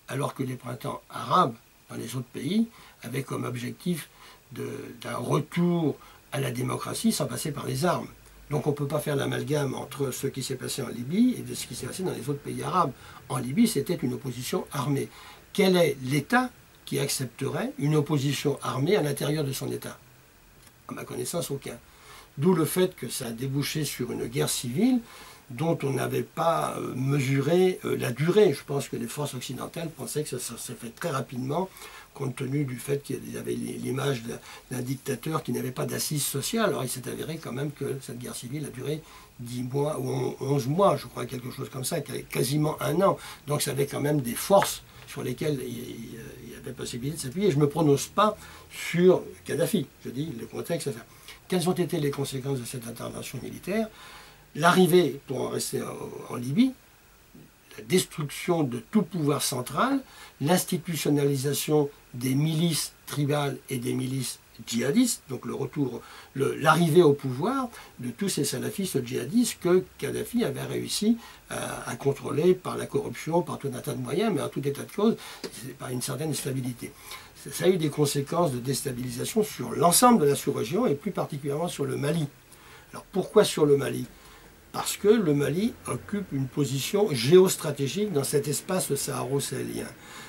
alors que les printemps arabes dans les autres pays avaient comme objectif d'un retour à la démocratie sans passer par les armes. Donc on ne peut pas faire l'amalgame entre ce qui s'est passé en Libye et de ce qui s'est passé dans les autres pays arabes. En Libye, c'était une opposition armée. Quel est l'État qui accepterait une opposition armée à l'intérieur de son État? À ma connaissance, aucun. D'où le fait que ça a débouché sur une guerre civile dont on n'avait pas mesuré la durée. Je pense que les forces occidentales pensaient que ça s'est fait très rapidement, compte tenu du fait qu'il y avait l'image d'un dictateur qui n'avait pas d'assises sociales. Alors il s'est avéré quand même que cette guerre civile a duré 10 mois ou 11 mois, je crois, quelque chose comme ça, quasiment 1 an. Donc ça avait quand même des forces sur lesquelles il y avait possibilité de s'appuyer. Je ne me prononce pas sur Kadhafi, je dis le contexte. Quelles ont été les conséquences de cette intervention militaire? L'arrivée, pour en rester en Libye, la destruction de tout pouvoir central, l'institutionnalisation des milices tribales et des milices djihadistes, donc l'arrivée au pouvoir de tous ces salafistes djihadistes que Kadhafi avait réussi à contrôler par la corruption, par tout un tas de moyens, mais en tout état de cause, par une certaine stabilité. Ça a eu des conséquences de déstabilisation sur l'ensemble de la sous-région et plus particulièrement sur le Mali. Alors pourquoi sur le Mali? Parce que le Mali occupe une position géostratégique dans cet espace saharo-sahélien.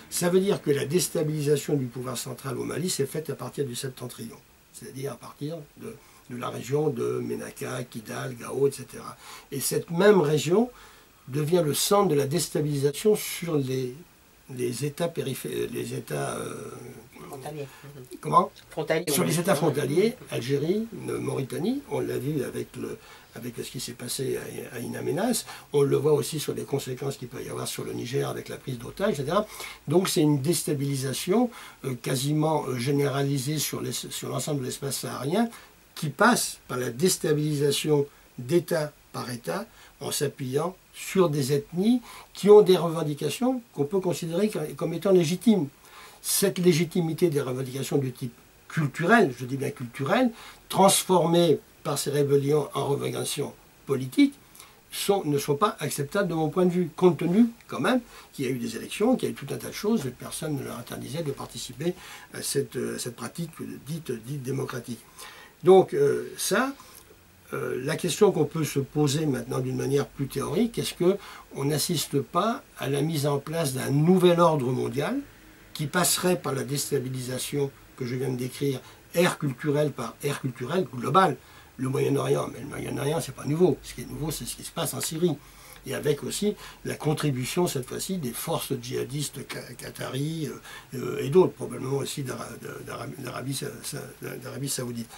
Ça veut dire que la déstabilisation du pouvoir central au Mali s'est faite à partir du septentrion, c'est-à-dire à partir de la région de Ménaka, Kidal, Gao, etc. Et cette même région devient le centre de la déstabilisation sur les États périphériques, les États frontaliers. Comment? Frontaliers. Sur les États frontaliers, Algérie, Mauritanie, on l'a vu avec ce qui s'est passé à In Amenas, on le voit aussi sur les conséquences qu'il peut y avoir sur le Niger avec la prise d'otages, etc. Donc c'est une déstabilisation quasiment généralisée sur l'ensemble de l'espace saharien qui passe par la déstabilisation d'État par État en s'appuyant sur des ethnies qui ont des revendications qu'on peut considérer comme étant légitimes. Cette légitimité des revendications de type culturel, je dis bien culturel, transformées par ces rébellions en revendications politiques, ne sont pas acceptables de mon point de vue, compte tenu quand même qu'il y a eu des élections, qu'il y a eu tout un tas de choses, et personne ne leur interdisait de participer à cette pratique dite démocratique. Donc la question qu'on peut se poser maintenant d'une manière plus théorique, est-ce qu'on n'assiste pas à la mise en place d'un nouvel ordre mondial qui passerait par la déstabilisation que je viens de décrire, ère culturelle par ère culturelle globale? Le Moyen-Orient, mais le Moyen-Orient, c'est pas nouveau. Ce qui est nouveau, c'est ce qui se passe en Syrie. Et avec aussi la contribution, cette fois-ci, des forces djihadistes qataris et d'autres, probablement aussi d'Arabie saoudite.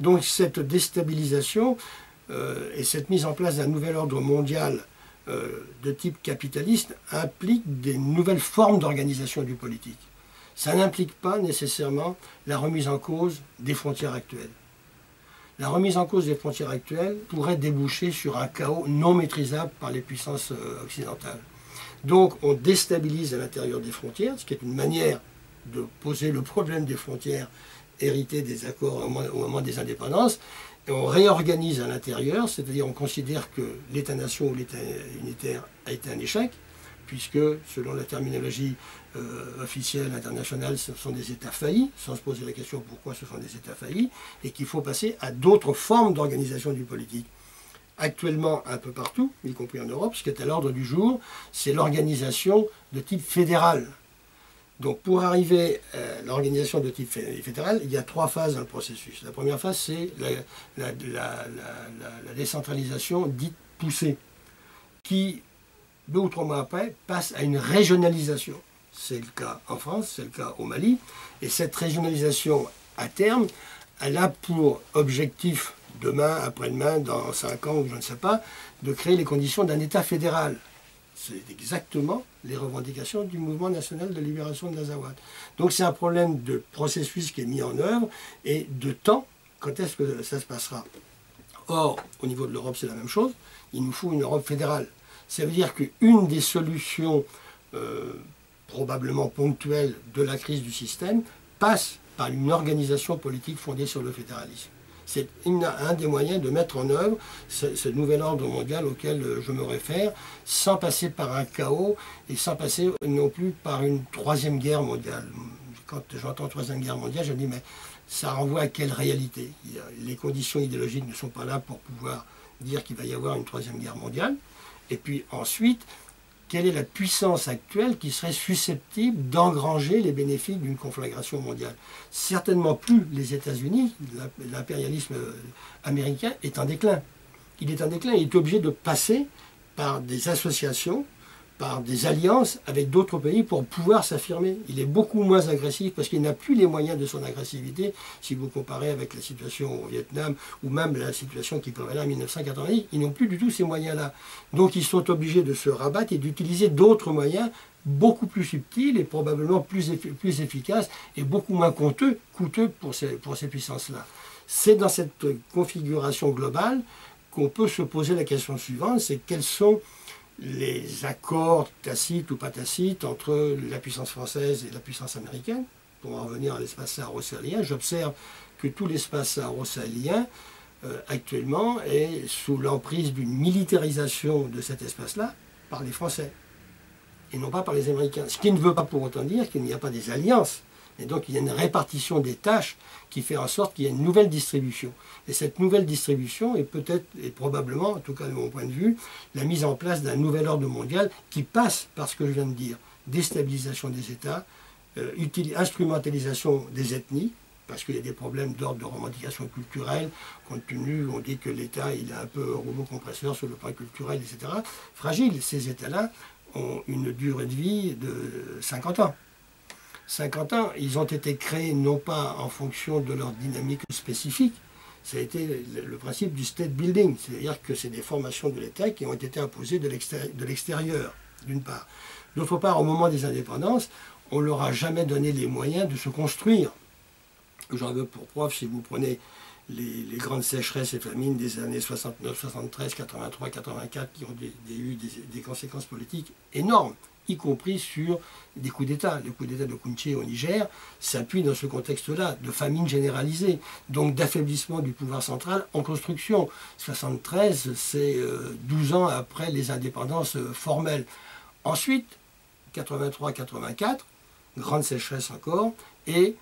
Donc cette déstabilisation et cette mise en place d'un nouvel ordre mondial de type capitaliste implique des nouvelles formes d'organisation du politique. Ça n'implique pas nécessairement la remise en cause des frontières actuelles. La remise en cause des frontières actuelles pourrait déboucher sur un chaos non maîtrisable par les puissances occidentales. Donc on déstabilise à l'intérieur des frontières, ce qui est une manière de poser le problème des frontières héritées des accords au moment des indépendances, et on réorganise à l'intérieur, c'est-à-dire on considère que l'État-nation ou l'État unitaire a été un échec, puisque selon la terminologie officielle internationale, ce sont des États faillis, sans se poser la question pourquoi ce sont des États faillis, et qu'il faut passer à d'autres formes d'organisation du politique. Actuellement, un peu partout, y compris en Europe, ce qui est à l'ordre du jour, c'est l'organisation de type fédéral. Donc pour arriver à l'organisation de type fédéral, il y a 3 phases dans le processus. La première phase, c'est la décentralisation dite poussée, qui 2 ou 3 mois après, passe à une régionalisation. C'est le cas en France, c'est le cas au Mali. Et cette régionalisation, à terme, elle a pour objectif, demain, après-demain, dans 5 ans ou je ne sais pas, de créer les conditions d'un État fédéral. C'est exactement les revendications du mouvement national de libération de l'Azawad. Donc c'est un problème de processus qui est mis en œuvre et de temps. Quand est-ce que ça se passera? Or, au niveau de l'Europe, c'est la même chose. Il nous faut une Europe fédérale. Ça veut dire qu'une des solutions probablement ponctuelles de la crise du système passe par une organisation politique fondée sur le fédéralisme. C'est un des moyens de mettre en œuvre ce nouvel ordre mondial auquel je me réfère, sans passer par un chaos et sans passer non plus par une 3e guerre mondiale. Quand j'entends 3e guerre mondiale, je me dis mais ça renvoie à quelle réalité? Les conditions idéologiques ne sont pas là pour pouvoir dire qu'il va y avoir une 3e guerre mondiale. Et puis ensuite, quelle est la puissance actuelle qui serait susceptible d'engranger les bénéfices d'une conflagration mondiale? Certainement plus les États-Unis, l'impérialisme américain est en déclin. Il est en déclin, il est obligé de passer par des associations, par des alliances avec d'autres pays pour pouvoir s'affirmer. Il est beaucoup moins agressif parce qu'il n'a plus les moyens de son agressivité si vous comparez avec la situation au Vietnam ou même la situation qui prévalait en 1990. Ils n'ont plus du tout ces moyens-là. Donc ils sont obligés de se rabattre et d'utiliser d'autres moyens beaucoup plus subtils et probablement plus efficaces et beaucoup moins coûteux pour ces puissances-là. C'est dans cette configuration globale qu'on peut se poser la question suivante, c'est quels sont les accords tacites ou pas tacites entre la puissance française et la puissance américaine. Pour en revenir à l'espace saharo-sahélien, j'observe que tout l'espace saharo-sahélien actuellement est sous l'emprise d'une militarisation de cet espace-là par les Français et non pas par les Américains. Ce qui ne veut pas pour autant dire qu'il n'y a pas des alliances. Et donc il y a une répartition des tâches qui fait en sorte qu'il y a une nouvelle distribution. Et cette nouvelle distribution est peut-être, et probablement, en tout cas de mon point de vue, la mise en place d'un nouvel ordre mondial qui passe par ce que je viens de dire. Déstabilisation des États, instrumentalisation des ethnies, parce qu'il y a des problèmes d'ordre de revendication culturelle, compte tenu, on dit que l'État il est un peu rouleau compresseur sur le plan culturel, etc. Fragile, ces États-là ont une durée de vie de 50 ans. 50 ans, ils ont été créés non pas en fonction de leur dynamique spécifique, ça a été le principe du state building, c'est-à-dire que c'est des formations de l'État qui ont été imposées de l'extérieur, d'une part. D'autre part, au moment des indépendances, on ne leur a jamais donné les moyens de se construire. J'en veux pour preuve, si vous prenez les grandes sécheresses et famines des années 69, 73, 83, 84 qui ont eu des conséquences politiques énormes, y compris sur des coups d'État. Le coup d'État de Kounché au Niger s'appuie dans ce contexte-là, de famine généralisée, donc d'affaiblissement du pouvoir central en construction. 73, c'est 12 ans après les indépendances formelles. Ensuite, 83-84, grande sécheresse encore, et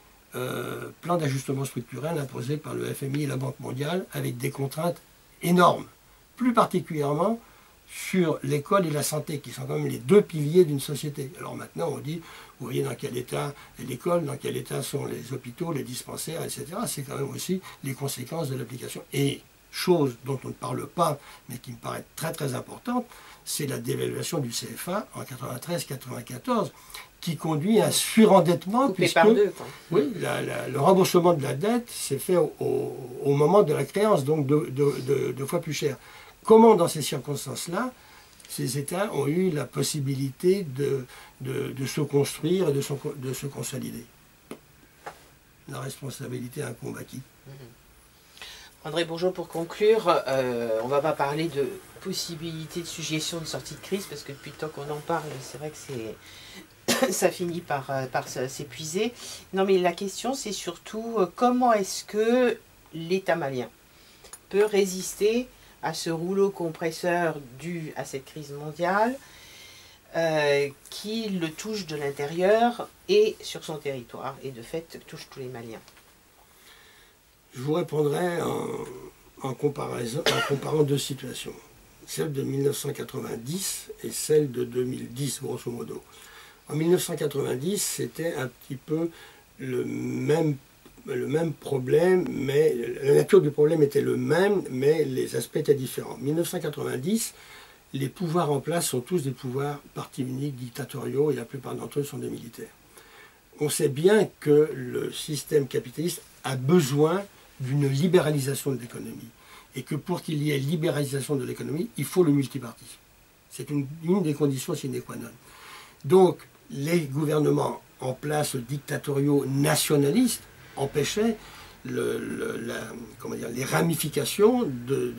plan d'ajustement structurel imposé par le FMI et la Banque mondiale avec des contraintes énormes, plus particulièrement sur l'école et la santé, qui sont quand même les deux piliers d'une société. Alors maintenant, on dit, vous voyez dans quel état est l'école, dans quel état sont les hôpitaux, les dispensaires, etc. C'est quand même aussi les conséquences de l'application. Et chose dont on ne parle pas, mais qui me paraît très très importante, c'est la dévaluation du CFA en 93-94, qui conduit à un surendettement. Coupé par deux, quoi. Oui, le remboursement de la dette s'est fait au moment de la créance, donc deux fois plus cher. Comment, dans ces circonstances-là, ces États ont eu la possibilité de se construire et de se consolider? La responsabilité incombe à qui? André Bourgeot, pour conclure, on ne va pas parler de possibilité de suggestion de sortie de crise, parce que depuis le temps qu'on en parle, c'est vrai que ça finit par s'épuiser. Non, mais la question, c'est surtout comment est-ce que l'État malien peut résister à ce rouleau compresseur dû à cette crise mondiale qui le touche de l'intérieur et sur son territoire, et de fait touche tous les Maliens. Je vous répondrai en comparant deux situations, celle de 1990 et celle de 2010, grosso modo. En 1990, c'était un petit peu le même problème, mais la nature du problème était le même, mais les aspects étaient différents. En 1990, les pouvoirs en place sont tous des pouvoirs partis uniques, dictatoriaux, et la plupart d'entre eux sont des militaires. On sait bien que le système capitaliste a besoin d'une libéralisation de l'économie, et que pour qu'il y ait libéralisation de l'économie, il faut le multipartisme. C'est une des conditions sine qua non. Donc, les gouvernements en place dictatoriaux nationalistes empêchaient les ramifications de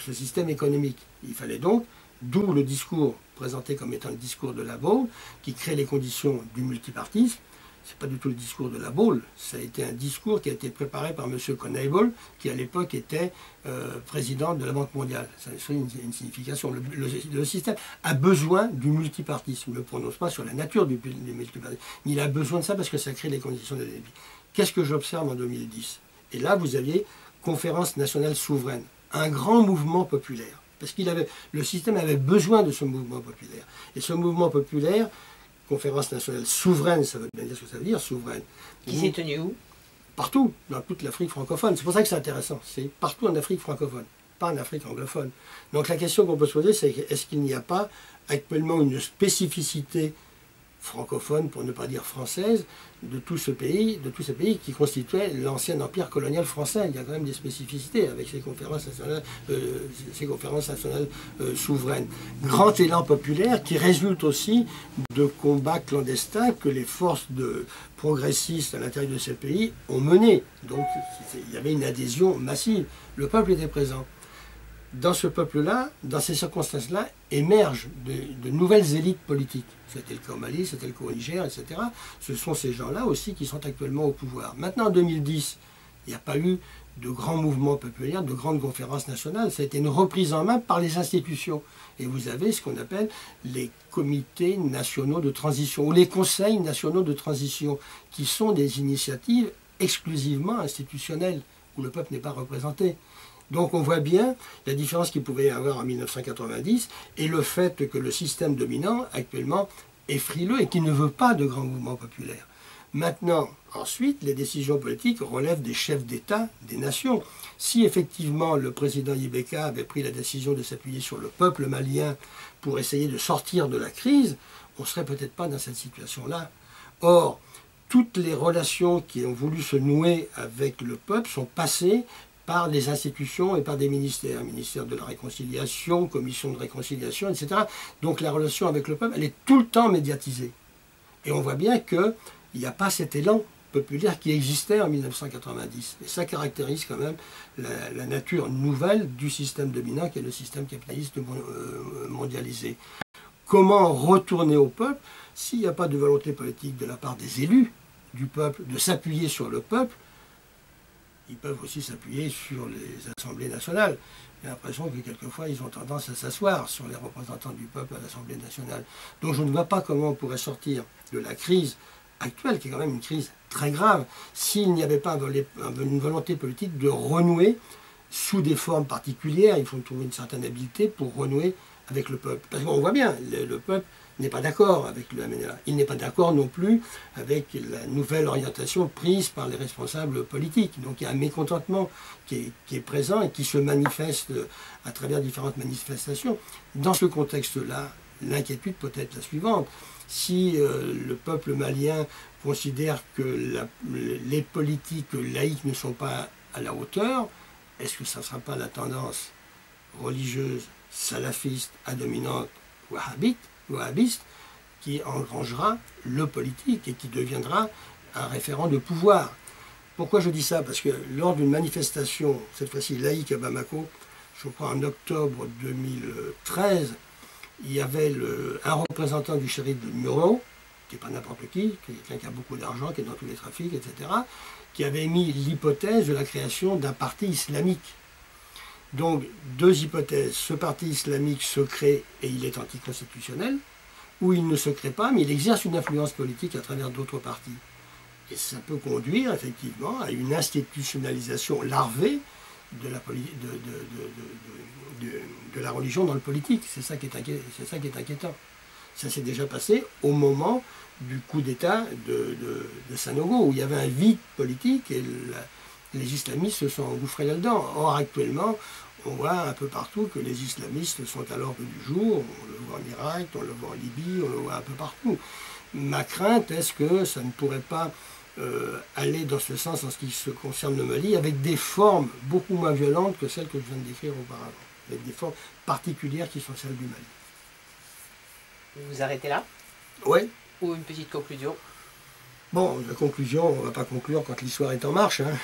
ce système économique. Il fallait donc, d'où le discours présenté comme étant le discours de La Baule, qui crée les conditions du multipartisme. Ce n'est pas du tout le discours de La Baule, ça a été un discours qui a été préparé par M. Conable, qui à l'époque était président de la Banque mondiale. Ça a une signification. Le système a besoin du multipartisme. Je ne me prononce pas sur la nature du multipartisme, mais il a besoin de ça parce que ça crée les conditions de débit. Qu'est-ce que j'observe en 2010? Et là, vous aviez Conférence nationale souveraine, un grand mouvement populaire, parce que le système avait besoin de ce mouvement populaire. Et ce mouvement populaire, Conférence nationale souveraine, ça veut bien dire ce que ça veut dire, souveraine. Qui s'est tenu où? Partout, dans toute l'Afrique francophone. C'est pour ça que c'est intéressant. C'est partout en Afrique francophone, pas en Afrique anglophone. Donc la question qu'on peut se poser, c'est est-ce qu'il n'y a pas actuellement une spécificité francophone, pour ne pas dire française, de tous ces pays qui constituaient l'ancien empire colonial français. Il y a quand même des spécificités avec ces conférences nationales, souveraines. Grand élan populaire qui résulte aussi de combats clandestins que les forces progressistes à l'intérieur de ces pays ont menés. Donc il y avait une adhésion massive. Le peuple était présent. Dans ce peuple-là, dans ces circonstances-là, émergent de nouvelles élites politiques. C'était le cas au Mali, c'était le cas au Niger, etc. Ce sont ces gens-là aussi qui sont actuellement au pouvoir. Maintenant, en 2010, il n'y a pas eu de grands mouvements populaires, de grandes conférences nationales. Ça a été une reprise en main par les institutions. Et vous avez ce qu'on appelle les comités nationaux de transition, ou les conseils nationaux de transition, qui sont des initiatives exclusivement institutionnelles, où le peuple n'est pas représenté. Donc on voit bien la différence qu'il pouvait y avoir en 1990 et le fait que le système dominant actuellement est frileux et qui ne veut pas de grands mouvements populaires. Maintenant, ensuite, les décisions politiques relèvent des chefs d'État des nations. Si effectivement le président Ibeka avait pris la décision de s'appuyer sur le peuple malien pour essayer de sortir de la crise, on ne serait peut-être pas dans cette situation-là. Or, toutes les relations qui ont voulu se nouer avec le peuple sont passées par les institutions et par des ministères, ministère de la réconciliation, commission de réconciliation, etc. Donc la relation avec le peuple, elle est tout le temps médiatisée. Et on voit bien qu'il n'y a pas cet élan populaire qui existait en 1990. Et ça caractérise quand même la nature nouvelle du système dominant qui est le système capitaliste mondialisé. Comment retourner au peuple s'il n'y a pas de volonté politique de la part des élus du peuple de s'appuyer sur le peuple? Ils peuvent aussi s'appuyer sur les assemblées nationales. J'ai l'impression que quelquefois ils ont tendance à s'asseoir sur les représentants du peuple à l'Assemblée nationale. Donc je ne vois pas comment on pourrait sortir de la crise actuelle, qui est quand même une crise très grave, s'il n'y avait pas une volonté politique de renouer sous des formes particulières. Il faut trouver une certaine habileté pour renouer avec le peuple. Parce qu'on voit bien, le peuple n'est pas d'accord avec le MNLA. Il n'est pas d'accord non plus avec la nouvelle orientation prise par les responsables politiques. Donc il y a un mécontentement qui est présent et qui se manifeste à travers différentes manifestations. Dans ce contexte-là, l'inquiétude peut être la suivante. Si le peuple malien considère que les politiques laïques ne sont pas à la hauteur, est-ce que ça ne sera pas la tendance religieuse, salafiste, à dominante wahhabiste, qui engrangera le politique et qui deviendra un référent de pouvoir? Pourquoi je dis ça? Parce que lors d'une manifestation, cette fois-ci laïque à Bamako, je crois en octobre 2013, il y avait un représentant du shérif de Muro, qui n'est pas n'importe qui, quelqu'un qui a beaucoup d'argent, qui est dans tous les trafics, etc., qui avait émis l'hypothèse de la création d'un parti islamique. Donc, deux hypothèses. Ce parti islamique se crée et il est anticonstitutionnel, ou il ne se crée pas, mais il exerce une influence politique à travers d'autres partis. Et ça peut conduire, effectivement, à une institutionnalisation larvée de la religion dans le politique. C'est ça qui est inquiétant. Ça s'est déjà passé au moment du coup d'État de Sanogo, où il y avait un vide politique et les islamistes se sont engouffrés là-dedans. Or, actuellement, on voit un peu partout que les islamistes sont à l'ordre du jour. On le voit en Irak, on le voit en Libye, on le voit un peu partout. Ma crainte, est-ce que ça ne pourrait pas aller dans ce sens en ce qui se concerne le Mali, avec des formes beaucoup moins violentes que celles que je viens de décrire auparavant, avec des formes particulières qui sont celles du Mali. Vous arrêtez là? Oui. Ou une petite conclusion? Bon, la conclusion, on ne va pas conclure quand l'histoire est en marche, hein.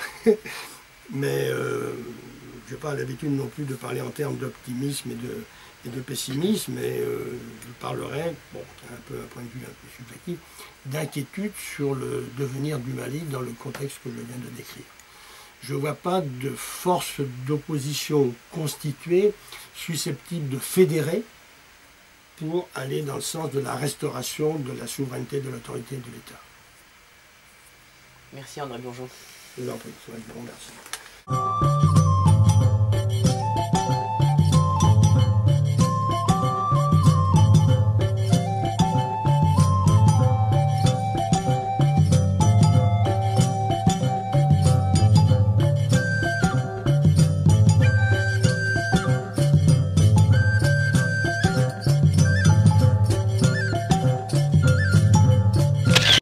Mais je n'ai pas l'habitude non plus de parler en termes d'optimisme et de pessimisme, mais je parlerai, bon, un peu un point de vue un peu subjectif, d'inquiétude sur le devenir du Mali dans le contexte que je viens de décrire. Je ne vois pas de force d'opposition constituée susceptible de fédérer pour aller dans le sens de la restauration de la souveraineté, de l'autorité de l'État. Merci André Bourgeon. Je vous en prie, je vous remercie.